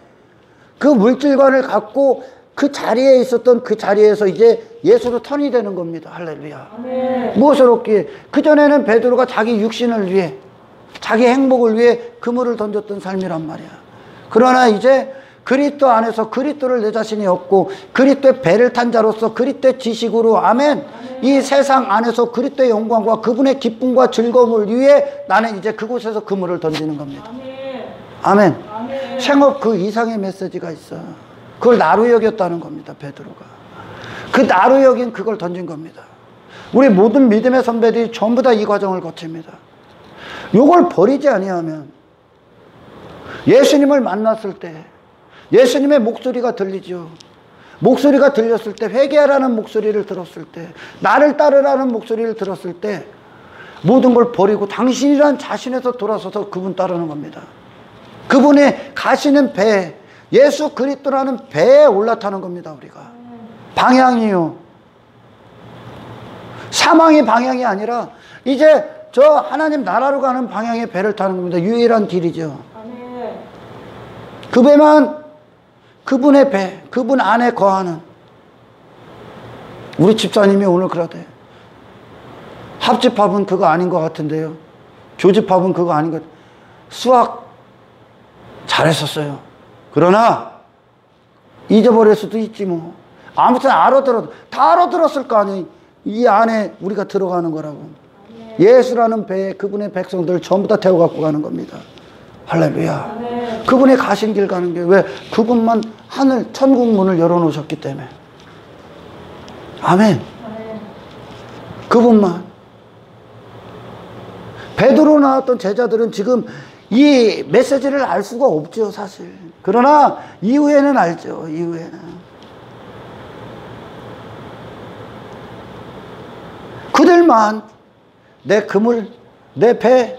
그 물질관을 갖고 그 자리에 있었던 그 자리에서 이제 예수로 턴이 되는 겁니다. 할렐루야.
아멘.
무엇을 얻기에? 그전에는 베드로가 자기 육신을 위해, 자기 행복을 위해 그물을 던졌던 삶이란 말이야. 그러나 이제 그리스도 안에서 그리스도를 내 자신이 얻고 그리스도의 배를 탄 자로서 그리스도의 지식으로, 아멘, 이 세상 안에서 그리스도의 영광과 그분의 기쁨과 즐거움을 위해 나는 이제 그곳에서 그물을 던지는 겁니다. 아멘.
아멘.
생업 그 이상의 메시지가 있어. 그걸 나루 여겼다는 겁니다. 베드로가 그 나루 여긴 그걸 던진 겁니다. 우리 모든 믿음의 선배들이 전부 다 이 과정을 거칩니다. 요걸 버리지 아니하면 예수님을 만났을 때 예수님의 목소리가 들리죠. 목소리가 들렸을 때, 회개하라는 목소리를 들었을 때, 나를 따르라는 목소리를 들었을 때 모든 걸 버리고 당신이란 자신에서 돌아서서 그분 따르는 겁니다. 그분의 가시는 배, 예수 그리스도라는 배에 올라타는 겁니다. 우리가 방향이요, 사망의 방향이 아니라 이제 저 하나님 나라로 가는 방향의 배를 타는 겁니다. 유일한 길이죠. 그 배만, 그분의 배, 그분 안에 거하는, 우리 집사님이 오늘 그러대. 합집합은 그거 아닌 것 같은데요, 교집합은 그거 아닌 것 같아요. 수학 잘했었어요. 그러나 잊어버릴 수도 있지 뭐. 아무튼 알아들어도 다 알아들었을 거 아니에요. 이 안에 우리가 들어가는 거라고. 예수라는 배에 그분의 백성들을 전부 다 태워갖고 가는 겁니다. 할렐루야. 그분의 가신 길 가는 게, 왜? 그분만 하늘 천국 문을 열어놓으셨기 때문에. 아멘. 그분만. 베드로 나왔던 제자들은 지금 이 메시지를 알 수가 없죠, 사실. 그러나 이후에는 알죠. 이후에는 그들만 내 그물, 내 배,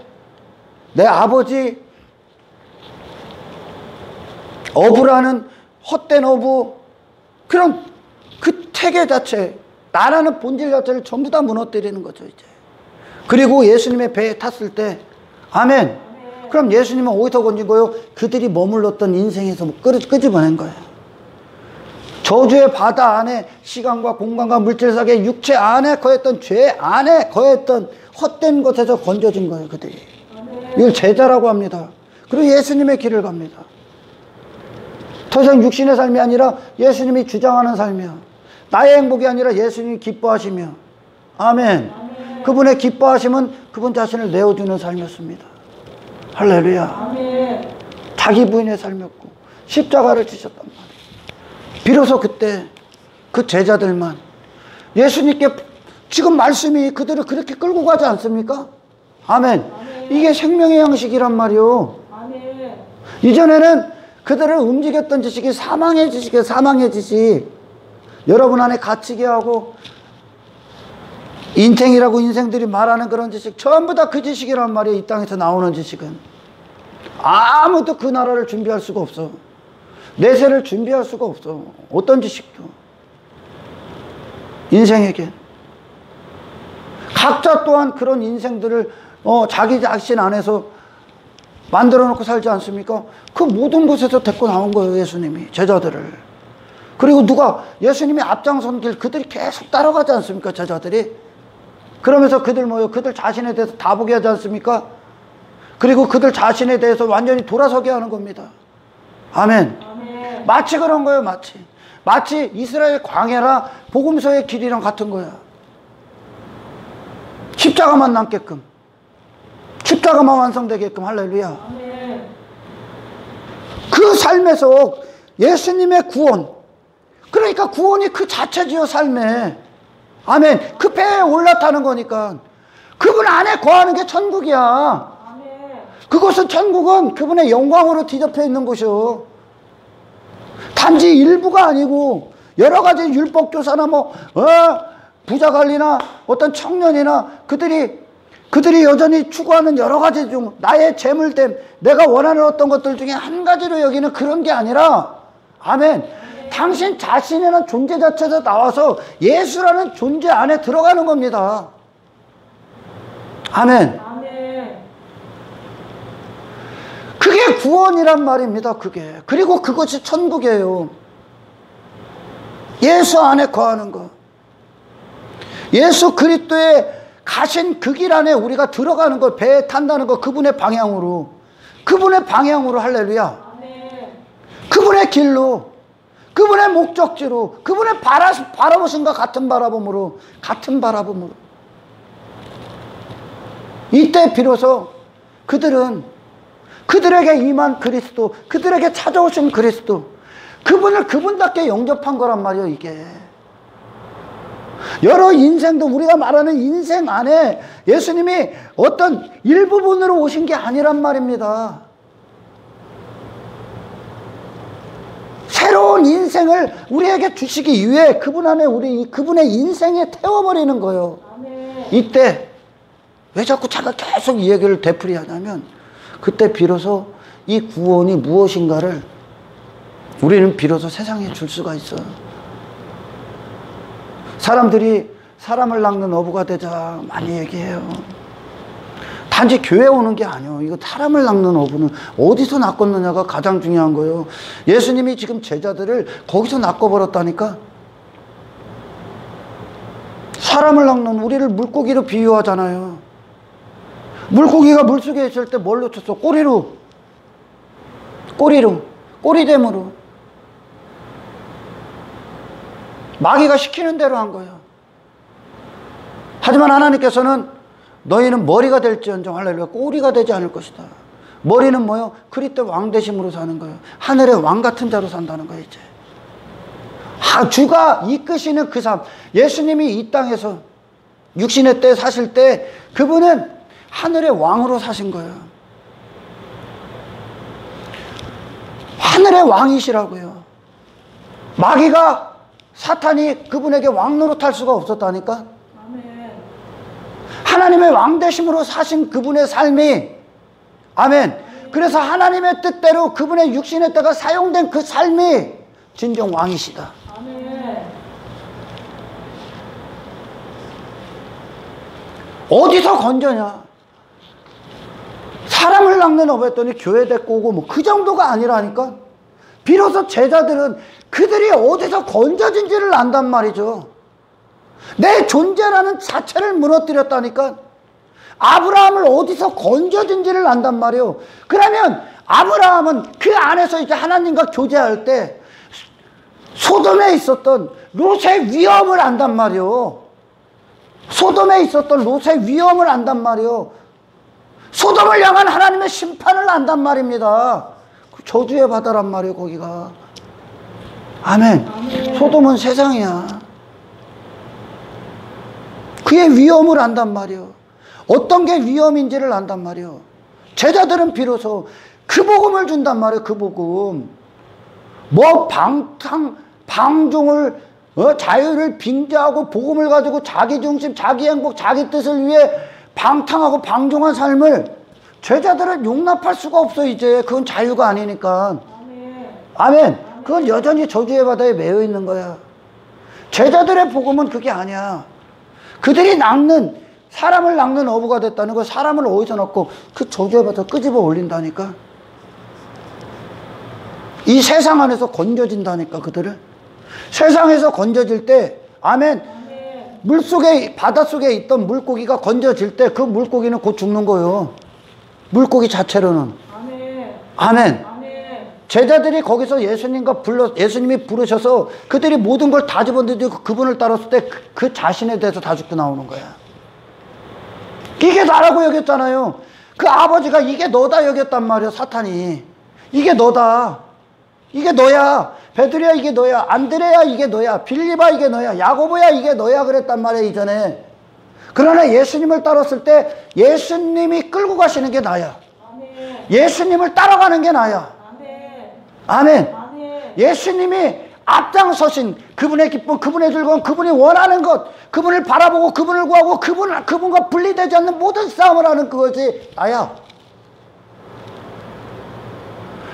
내 아버지, 어부라는 헛된 어부, 그런 그 태계 자체, 나라는 본질 자체를 전부 다 무너뜨리는 거죠, 이제. 그리고 예수님의 배에 탔을 때, 아멘. 그럼 예수님은 어디서 건진 거예요? 그들이 머물렀던 인생에서 끄집어낸 거예요. 저주의 바다 안에, 시간과 공간과 물질사계, 육체 안에 거했던, 죄 안에 거했던 헛된 것에서 건져진 거예요, 그들이. 이걸 제자라고 합니다. 그리고 예수님의 길을 갑니다. 더 이상 육신의 삶이 아니라 예수님이 주장하는 삶이야. 나의 행복이 아니라 예수님이 기뻐하시며, 아멘. 그분의 기뻐하심은 그분 자신을 내어주는 삶이었습니다. 할렐루야.
아멘.
자기 부인의 삶이었고 십자가를 지셨단 말이에요. 비로소 그때 그 제자들만, 예수님께 지금 말씀이 그들을 그렇게 끌고 가지 않습니까? 아멘. 이게 생명의 양식이란 말이요.
아멘.
이전에는 그들을 움직였던 지식이 사망의 지식이에요. 사망의 지식. 여러분 안에 갇히게 하고 인생이라고 인생들이 말하는 그런 지식, 전부 다 그 지식이란 말이에요. 이 땅에서 나오는 지식은 아무도 그 나라를 준비할 수가 없어. 내세를 준비할 수가 없어. 어떤 지식도. 인생에게 각자 또한 그런 인생들을 자기 자신 안에서 만들어 놓고 살지 않습니까? 그 모든 곳에서 데리고 나온 거예요, 예수님이 제자들을. 그리고 누가 예수님이 앞장선 길 그들이 계속 따라가지 않습니까, 제자들이? 그러면서 그들 뭐예요? 그들 자신에 대해서 다 보게 하지 않습니까? 그리고 그들 자신에 대해서 완전히 돌아서게 하는 겁니다. 아멘.
아멘.
마치 그런 거예요, 마치 이스라엘 광야라 복음서의 길이랑 같은 거야. 십자가만 남게끔, 십자가만 완성되게끔. 할렐루야.
아멘.
그 삶에서 예수님의 구원, 그러니까 구원이 그 자체지요, 삶에. 아멘. 그 배에 올라타는 거니까. 그분 안에 거하는 게 천국이야.
아멘.
그것은, 천국은 그분의 영광으로 뒤덮여 있는 곳이요. 단지 일부가 아니고 여러 가지 율법교사나 부자 관리나 어떤 청년이나 그들이 여전히 추구하는 여러 가지 중 나의 재물됨, 내가 원하는 어떤 것들 중에 한 가지로 여기는 그런 게 아니라, 아멘, 당신 자신이라는 존재 자체에서 나와서 예수라는 존재 안에 들어가는 겁니다. 아멘.
아멘.
그게 구원이란 말입니다. 그게. 그리고 그것이 천국이에요. 예수 안에 거하는 것. 예수 그리스도의 가신 그 길 안에 우리가 들어가는 것, 배에 탄다는 것, 그분의 방향으로. 그분의 방향으로, 할렐루야. 그분의 길로, 그분의 목적지로, 그분의 바라보신과 같은 바라봄으로, 같은 바라봄으로. 이때 비로소 그들에게 임한 그리스도, 그들에게 찾아오신 그리스도, 그분을 그분답게 영접한 거란 말이에요, 이게. 여러 인생도, 우리가 말하는 인생 안에 예수님이 어떤 일부분으로 오신 게 아니란 말입니다. 새로운 인생을 우리에게 주시기 위해 그분 안에 그분의 인생에 태워버리는 거예요. 이때 왜 자꾸 제가 계속 이 얘기를 되풀이하냐면, 그때 비로소 이 구원이 무엇인가를 우리는 비로소 세상에 줄 수가 있어요. 사람들이 사람을 낚는 어부가 되자 많이 얘기해요. 단지 교회 오는 게 아니에요. 이거 사람을 낚는 어부는 어디서 낚았느냐가 가장 중요한 거예요. 예수님이 지금 제자들을 거기서 낚아버렸다니까. 사람을 낚는, 우리를 물고기로 비유하잖아요. 물고기가 물속에 있을 때 뭘로 쳤어? 꼬리로, 꼬리댐으로. 마귀가 시키는 대로 한 거예요. 하지만 하나님께서는 너희는 머리가 될지언정, 할렐루야, 꼬리가 되지 않을 것이다. 머리는 뭐요? 그리스도 왕되심으로 사는 거예요. 하늘의 왕 같은 자로 산다는 거예요, 이제. 주가 이끄시는 그 삶. 예수님이 이 땅에서 육신의 때 사실 때 그분은 하늘의 왕으로 사신 거예요. 하늘의 왕이시라고요. 마귀가, 사탄이 그분에게 왕 노릇할 수가 없었다니까. 아멘. 하나님의 왕 되심으로 사신 그분의 삶이, 아멘. 그래서 하나님의 뜻대로 그분의 육신의 때가 사용된 그 삶이 진정 왕이시다. 아멘. 어디서 건져냐? 사람을 낚는 어부 했더니 교회 데리고 오고 뭐 그 정도가 아니라니까. 비로소 제자들은 그들이 어디서 건져진지를 안단 말이죠. 내 존재라는 자체를 무너뜨렸다니까. 아브라함을 어디서 건져진지를 안단 말이에요. 그러면 아브라함은 그 안에서 이제 하나님과 교제할 때 소돔에 있었던 롯의 위험을 안단 말이에요. 소돔에 있었던 롯의 위험을 안단 말이에요. 소돔을 향한 하나님의 심판을 안단 말입니다. 저주의 바다란 말이에요, 거기가. 아멘. 아멘. 소돔은 세상이야. 그의 위험을 안단 말이에요. 어떤 게 위험인지를 안단 말이에요. 제자들은 비로소 그 복음을 준단 말이에요, 그 복음. 뭐 방종을, 자유를 빙자하고 복음을 가지고 자기 중심, 자기 행복, 자기 뜻을 위해 방탕하고 방종한 삶을 제자들은 용납할 수가 없어, 이제. 그건 자유가 아니니까. 아멘. 아멘. 그건 여전히 저주의 바다에 매여 있는 거야. 제자들의 복음은 그게 아니야. 그들이 사람을 낚는 어부가 됐다는 거, 사람을 어디서 넣고 그 저주의 바다 끄집어 올린다니까. 이 세상 안에서 건져진다니까, 그들을. 세상에서 건져질 때, 아멘. 물속에, 바닷속에 있던 물고기가 건져질 때 그 물고기는 곧 죽는 거예요. 물고기 자체로는. 아멘. 아멘. 제자들이 거기서 예수님이 부르셔서 그들이 모든 걸 다 집어던지고 그분을 따랐을 때 그 자신에 대해서 다 죽고 나오는 거야. 이게 나라고 여겼잖아요. 그 아버지가 이게 너다 여겼단 말이야, 사탄이. 이게 너다. 이게 너야. 베드로야, 이게 너야. 안드레야, 이게 너야. 빌립아, 이게 너야. 야고보야, 이게 너야. 그랬단 말이야, 이전에. 그러나 예수님을 따랐을 때 예수님이 끌고 가시는 게 나야. 아멘. 예수님을 따라가는 게 나야. 아멘. 아멘. 예수님이 앞장서신 그분의 기쁨, 그분의 즐거움, 그분이 원하는 것, 그분을 바라보고 그분을 구하고 그분과 분리되지 않는 모든 싸움을 하는 그것이 나야.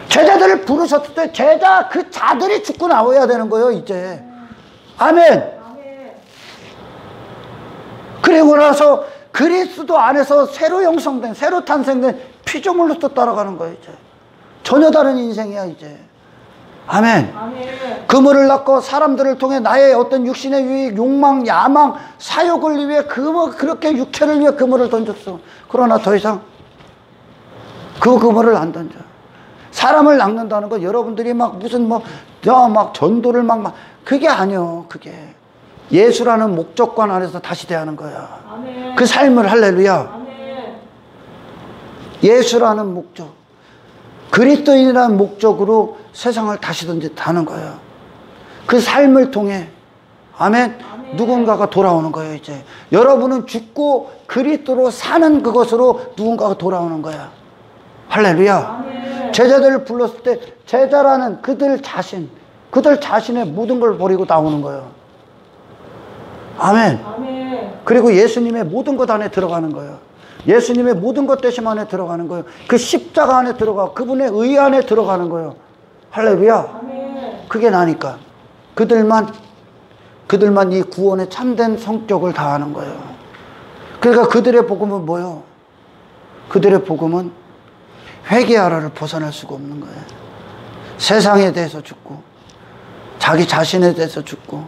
제자들을 부르셨을 때 그 자들이 죽고 나와야 되는 거예요, 이제. 아멘. 그리고 나서 그리스도 안에서 새로 형성된, 새로 탄생된 피조물로서 따라가는 거예요, 이제. 전혀 다른 인생이야, 이제. 아멘.
아멘.
그물을 낚고 사람들을 통해 나의 어떤 육신의 유익, 욕망, 야망, 사욕을 위해 그렇게 육체를 위해 그물을 던졌어. 그러나 더 이상 그 그물을 안 던져. 사람을 낚는다는 건 여러분들이 막 무슨 막 전도를 막 그게 아니요. 그게 예수라는 목적관 안에서 다시 대하는 거야.
아멘.
그 삶을 할렐루야.
아멘.
예수라는 목적, 그리스도인이라는 목적으로 세상을 다시 던졌다는 거예요. 그 삶을 통해 아멘.
아멘.
누군가가 돌아오는 거예요. 이제 여러분은 죽고 그리스도로 사는 그것으로 누군가가 돌아오는 거야. 할렐루야.
아멘.
제자들을 불렀을 때 제자라는 그들 자신의 모든 걸 버리고 나오는 거예요. 아멘.
아멘.
그리고 예수님의 모든 것 안에 들어가는 거예요. 예수님의 모든 것 되심 안에 들어가는 거예요. 그 십자가 안에 들어가 그분의 의 안에 들어가는 거예요. 할렐루야.
아멘.
그게 나니까 그들만 이 구원의 참된 성격을 다하는 거예요. 그러니까 그들의 복음은 뭐예요? 그들의 복음은 회개하라를 벗어날 수가 없는 거예요. 세상에 대해서 죽고 자기 자신에 대해서 죽고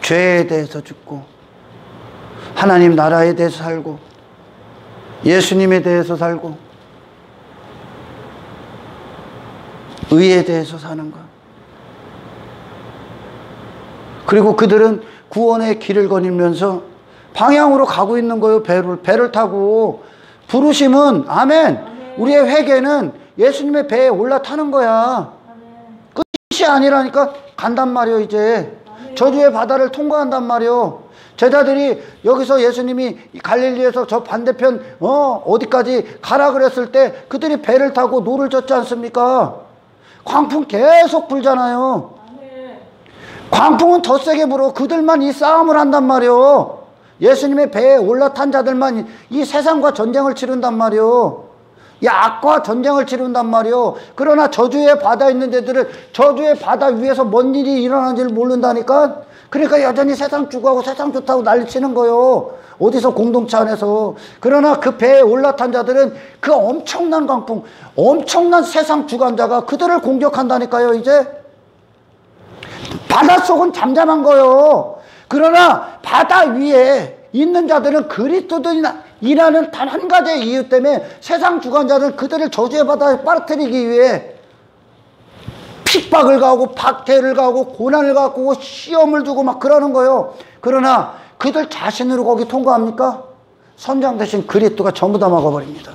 죄에 대해서 죽고 하나님 나라에 대해서 살고 예수님에 대해서 살고 의에 대해서 사는 것. 그리고 그들은 구원의 길을 거니면서 방향으로 가고 있는 거예요. 배를 타고. 부르심은 아멘. 우리의 회개는 예수님의 배에 올라타는 거야. 끝이 아니라니까 간단 말이요. 이제 저주의 바다를 통과한단 말이요. 제자들이 여기서 예수님이 갈릴리에서 저 반대편 어디까지 가라 그랬을 때 그들이 배를 타고 노를 젓지 않습니까? 광풍 계속 불잖아요. 광풍은 더 세게 불어. 그들만 이 싸움을 한단 말이요. 예수님의 배에 올라탄 자들만 이 세상과 전쟁을 치른단 말이요. 이 악과 전쟁을 치른단 말이요. 그러나 저주의 바다에 있는 자들은 저주의 바다 위에서 뭔 일이 일어나는지를 모른다니까. 그러니까 여전히 세상 죽어하고 세상 좋다고 난리치는 거요. 어디서 공동체 안에서. 그러나 그 배에 올라탄 자들은 그 엄청난 광풍, 엄청난 세상 주관자가 그들을 공격한다니까요. 이제 바닷속은 잠잠한 거요. 그러나 바다 위에 있는 자들은 그리스도인이라는 단 한 가지의 이유 때문에 세상 주관자들은 그들을 저주의 바다에 빠뜨리기 위해 핍박을 가하고 박해를 가하고 고난을 가하고 시험을 두고 막 그러는 거예요. 그러나 그들 자신으로 거기 통과합니까? 선장 대신 그리스도가 전부 다 막아버립니다.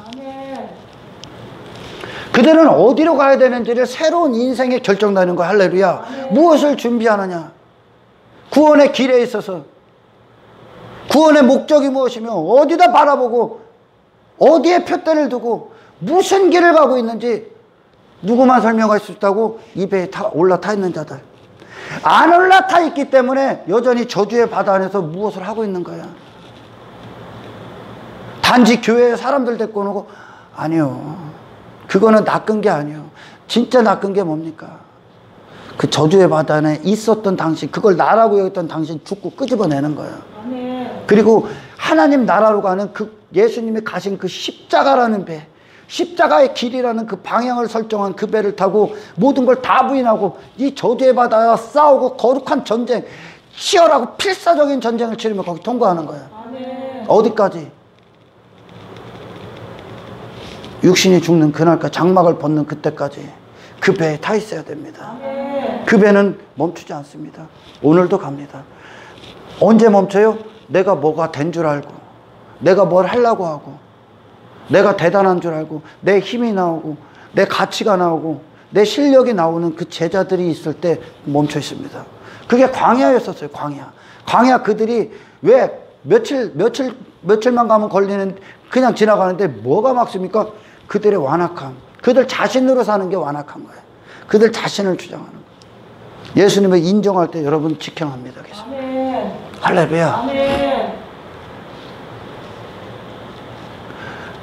그들은 어디로 가야 되는지를 새로운 인생의 결정되는 거야. 할렐루야. 무엇을 준비하느냐. 구원의 길에 있어서 구원의 목적이 무엇이며 어디다 바라보고 어디에 표대를 두고 무슨 길을 가고 있는지 누구만 설명할 수 있다고 이 배에 올라타 있는 자들. 안 올라타 있기 때문에 여전히 저주의 바다 안에서 무엇을 하고 있는 거야. 단지 교회에 사람들 데리고 오고 아니요. 그거는 낚은 게 아니에요. 진짜 낚은 게 뭡니까? 그 저주의 바다 안에 있었던 당신, 그걸 나라고 여겼던 당신 죽고 끄집어내는 거예요. 그리고 하나님 나라로 가는 그 예수님이 가신 그 십자가라는 배, 십자가의 길이라는 그 방향을 설정한 그 배를 타고 모든 걸 다 부인하고 이 저주의 바다와 싸우고 거룩한 전쟁, 치열하고 필사적인 전쟁을 치르며 거기 통과하는 거예요. 어디까지? 육신이 죽는 그날까지, 장막을 벗는 그때까지 그 배에 타 있어야 됩니다. 그 배는 멈추지 않습니다. 오늘도 갑니다. 언제 멈춰요? 내가 뭐가 된 줄 알고, 내가 뭘 하려고 하고, 내가 대단한 줄 알고, 내 힘이 나오고, 내 가치가 나오고, 내 실력이 나오는 그 제자들이 있을 때 멈춰 있습니다. 그게 광야였었어요. 광야 그들이 왜 며칠만 가면 걸리는, 그냥 지나가는데 뭐가 막습니까? 그들의 완악함, 그들 자신으로 사는 게 완악한 거예요. 그들 자신을 주장하는 거예요. 예수님을 인정할 때 여러분 직행합니다.
아멘.
할렐루야.
아멘.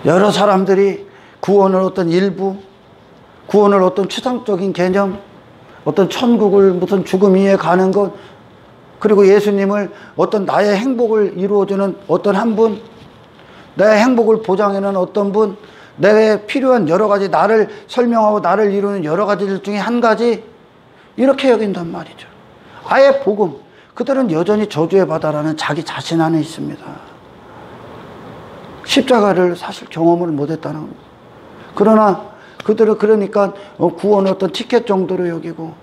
여러 사람들이 구원을 어떤 일부, 구원을 어떤 추상적인 개념, 어떤 천국을 무슨 죽음 위에 가는 것, 그리고 예수님을 어떤 나의 행복을 이루어주는 어떤 한 분, 내 행복을 보장해주는 어떤 분, 내게 필요한 여러 가지 나를 설명하고 나를 이루는 여러 가지들 중에 한 가지, 이렇게 여긴단 말이죠. 아예 복음. 그들은 여전히 저주의 바다라는 자기 자신 안에 있습니다. 십자가를 사실 경험을 못했다는 겁니다. 그러나 그들은 그러니까 구원의 어떤 티켓 정도로 여기고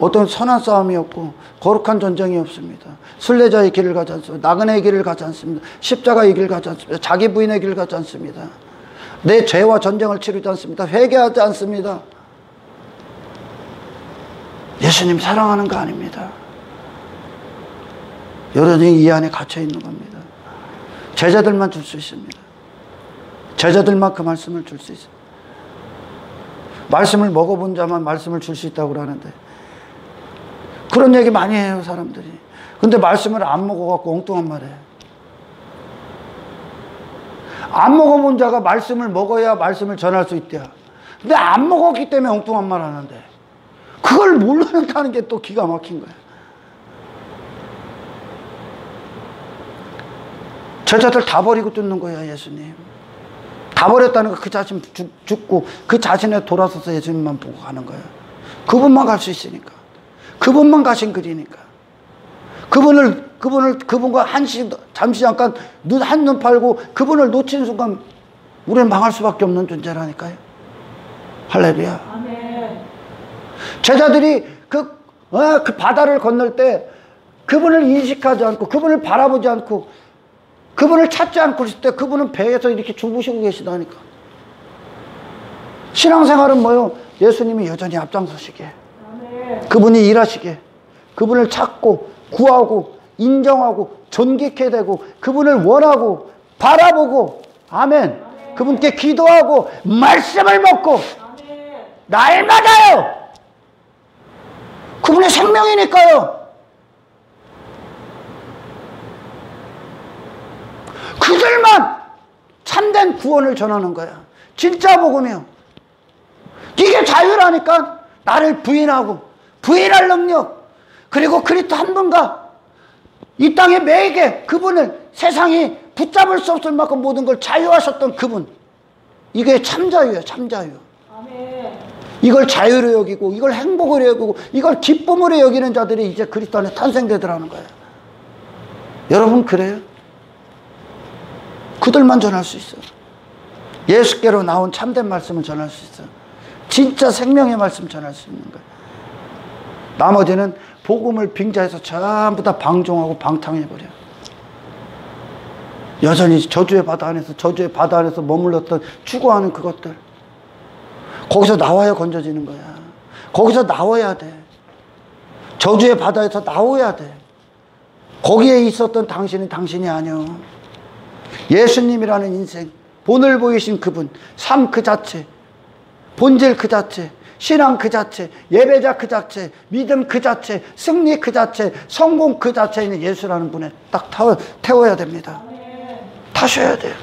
어떤 선한 싸움이었고 거룩한 전쟁이 없습니다. 순례자의 길을 가지 않습니다. 나그네의 길을 가지 않습니다. 십자가의 길을 가지 않습니다. 자기 부인의 길을 가지 않습니다. 내 죄와 전쟁을 치르지 않습니다. 회개하지 않습니다. 예수님 사랑하는 거 아닙니다. 여전히 이 안에 갇혀 있는 겁니다. 제자들만 줄 수 있습니다. 제자들만 그 말씀을 줄 수 있습니다. 말씀을 먹어본 자만 말씀을 줄 수 있다고 그러는데 그런 얘기 많이 해요, 사람들이. 근데 말씀을 안 먹어갖고 엉뚱한 말 해요. 안 먹어본 자가 말씀을 먹어야 말씀을 전할 수 있대요. 근데 안 먹었기 때문에 엉뚱한 말 하는데 그걸 모르는다는 게 또 기가 막힌 거예요. 제자들 다 버리고 뜯는 거예요, 예수님. 다 버렸다는 거 그 자신 죽고 그 자신에 돌아서서 예수님만 보고 가는 거예요. 그분만 갈 수 있으니까. 그분만 가신 길이니까. 그분과 잠시 잠깐 한눈 팔고 그분을 놓친 순간 우리는 망할 수밖에 없는 존재라니까요. 할렐루야.
아멘.
제자들이 그 바다를 건널 때 그분을 인식하지 않고 그분을 바라보지 않고 그분을 찾지 않고 있을 때 그분은 배에서 이렇게 주무시고 계시다니까. 신앙생활은 뭐요? 예수님이 여전히 앞장서시게, 그분이 일하시게, 그분을 찾고 구하고 인정하고 존귀케 되고 그분을 원하고 바라보고, 아멘. 그분께 기도하고 말씀을 먹고, 날마다요. 그분의 생명이니까요. 그들만 참된 구원을 전하는 거야. 진짜 복음이요. 이게 자유라니까. 나를 부인하고 부인할 능력, 그리고 그리스도 한 분과 이 땅에 매게 그분을 세상이 붙잡을 수 없을 만큼 모든 걸 자유하셨던 그분, 이게 참자유예요. 참자유.
아멘.
이걸 자유로 여기고 이걸 행복으로 여기고 이걸 기쁨으로 여기는 자들이 이제 그리스도 안에 탄생되더라는 거예요. 여러분 그래요? 그들만 전할 수 있어요. 예수께로 나온 참된 말씀을 전할 수 있어요. 진짜 생명의 말씀 전할 수 있는 거예요. 나머지는 복음을 빙자해서 전부 다 방종하고 방탕해버려요. 여전히 저주의 바다 안에서 머물렀던 추구하는 그것들, 거기서 나와야 건져지는 거야. 거기서 나와야 돼. 저주의 바다에서 나와야 돼. 거기에 있었던 당신은 당신이 아니요. 예수님이라는 인생, 본을 보이신 그분, 삶 그 자체, 본질 그 자체, 신앙 그 자체, 예배자 그 자체, 믿음 그 자체, 승리 그 자체, 성공 그 자체에 있는 예수라는 분에 딱 태워야 됩니다. 타셔야 돼요.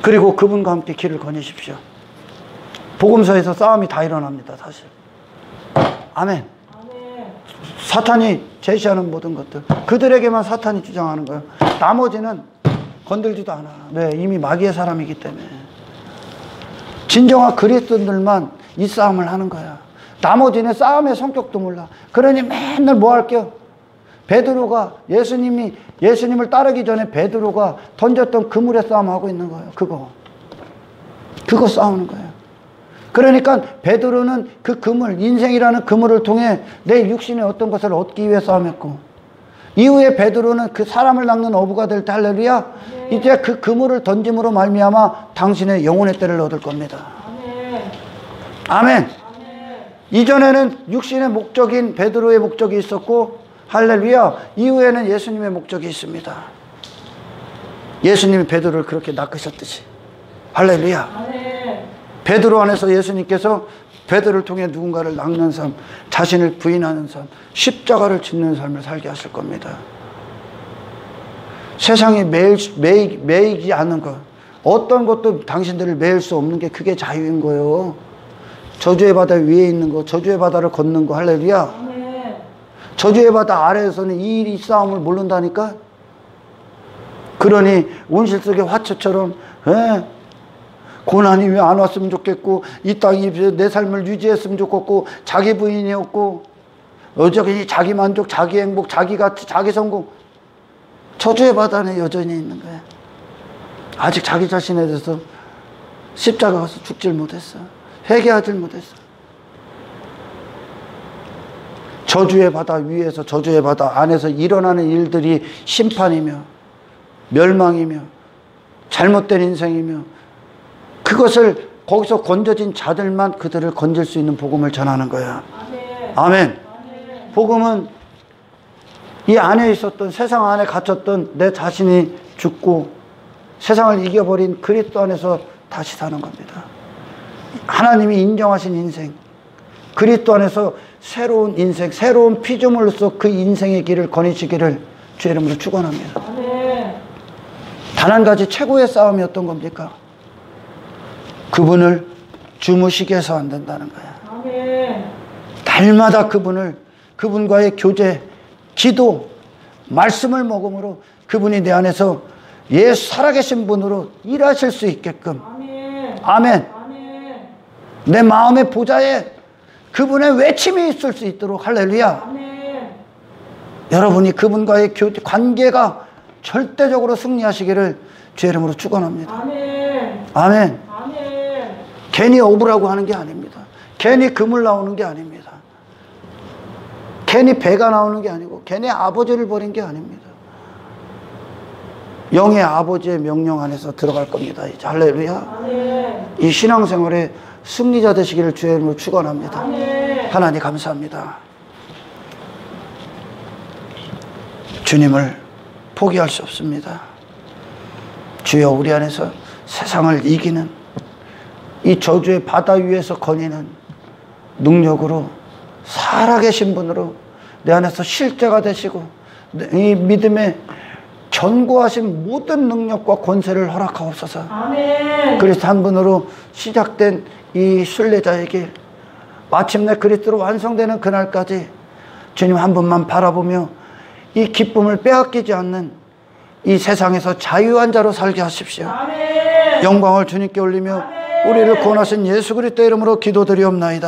그리고 그분과 함께 길을 거니십시오. 복음서에서 싸움이 다 일어납니다, 사실. 아멘. 사탄이 제시하는 모든 것들, 그들에게만 사탄이 주장하는 거예요. 나머지는 건들지도 않아. 왜? 이미 마귀의 사람이기 때문에. 진정한 그리스도인들만 이 싸움을 하는 거야. 나머지는 싸움의 성격도 몰라. 그러니 맨날 뭐 할게요? 베드로가 예수님을 따르기 전에 베드로가 던졌던 그물의 싸움하고 있는 거예요. 그거 싸우는 거예요. 그러니까 베드로는 그 그물, 인생이라는 그물을 통해 내 육신의 어떤 것을 얻기 위해 싸움했고, 이후에 베드로는 그 사람을 낚는 어부가 될 때, 할렐루야, 이제 그 그물을 던짐으로 말미암아 당신의 영혼의 때를 얻을 겁니다. 아멘. 이전에는 육신의 목적인 베드로의 목적이 있었고, 할렐루야, 이후에는 예수님의 목적이 있습니다. 예수님이 베드로를 그렇게 낚으셨듯이, 할렐루야. 베드로 안에서 예수님께서 베드로를 통해 누군가를 낚는 삶, 자신을 부인하는 삶, 십자가를 짓는 삶을 살게 하실 겁니다. 세상에 매이지 않는 것, 어떤 것도 당신들을 매일 수 없는 게 그게 자유인 거예요. 저주의 바다 위에 있는 거, 저주의 바다를 걷는 거, 할렐루야. 저주의 바다 아래에서는 이 싸움을 모른다니까. 그러니 온실 속의 화초처럼 고난이 왜 안 왔으면 좋겠고, 이 땅이 내 삶을 유지했으면 좋겠고, 자기 부인이었고, 여전히 자기 만족, 자기 행복, 자기 가치, 자기 성공, 저주의 바다에 여전히 있는 거야. 아직 자기 자신에 대해서 십자가 가서 죽질 못했어. 회개하질 못했어. 저주의 바다 위에서, 저주의 바다 안에서 일어나는 일들이 심판이며 멸망이며 잘못된 인생이며, 그것을 거기서 건져진 자들만 그들을 건질 수 있는 복음을 전하는 거야. 아멘. 아멘. 복음은 이 안에 있었던, 세상 안에 갇혔던 내 자신이 죽고 세상을 이겨버린 그리스도 안에서 다시 사는 겁니다. 하나님이 인정하신 인생, 그리스도 안에서 새로운 인생, 새로운 피조물로서 그 인생의 길을 거니시기를 주의 이름으로 축원합니다. 단 한 가지 최고의 싸움이 어떤 겁니까? 그분을 주무시게 해서 안 된다는 거야. 아멘. 날마다 그분과의 교제, 기도, 말씀을 먹음으로 그분이 내 안에서 예수 살아계신 분으로 일하실 수 있게끔. 아멘. 아멘. 아멘. 내 마음의 보좌에 그분의 외침이 있을 수 있도록. 할렐루야. 아멘. 여러분이 그분과의 관계가 절대적으로 승리하시기를 주의 이름으로 축원합니다. 아멘. 아멘. 아멘. 괜히 어부라고 하는 게 아닙니다. 괜히 그물 나오는 게 아닙니다. 괜히 배가 나오는 게 아니고, 괜히 아버지를 버린 게 아닙니다. 영의 아버지의 명령 안에서 들어갈 겁니다. 이제 할렐루야. 아멘. 이 신앙생활의 승리자 되시기를 주의 이름으로 축원합니다. 아멘. 하나님 감사합니다. 주님을 포기할 수 없습니다. 주여, 우리 안에서 세상을 이기는, 이 저주의 바다 위에서 거니는 능력으로, 살아계신 분으로 내 안에서 실제가 되시고, 이 믿음의 견고하신 모든 능력과 권세를 허락하옵소서. 아멘. 그리스도 한 분으로 시작된 이 순례자에게 마침내 그리스도로 완성되는 그날까지 주님 한 분만 바라보며 이 기쁨을 빼앗기지 않는 이 세상에서 자유한 자로 살게 하십시오. 아멘. 영광을 주님께 올리며 아멘. 우리를 구원하신 예수 그리스도의 이름으로 기도드리옵나이다.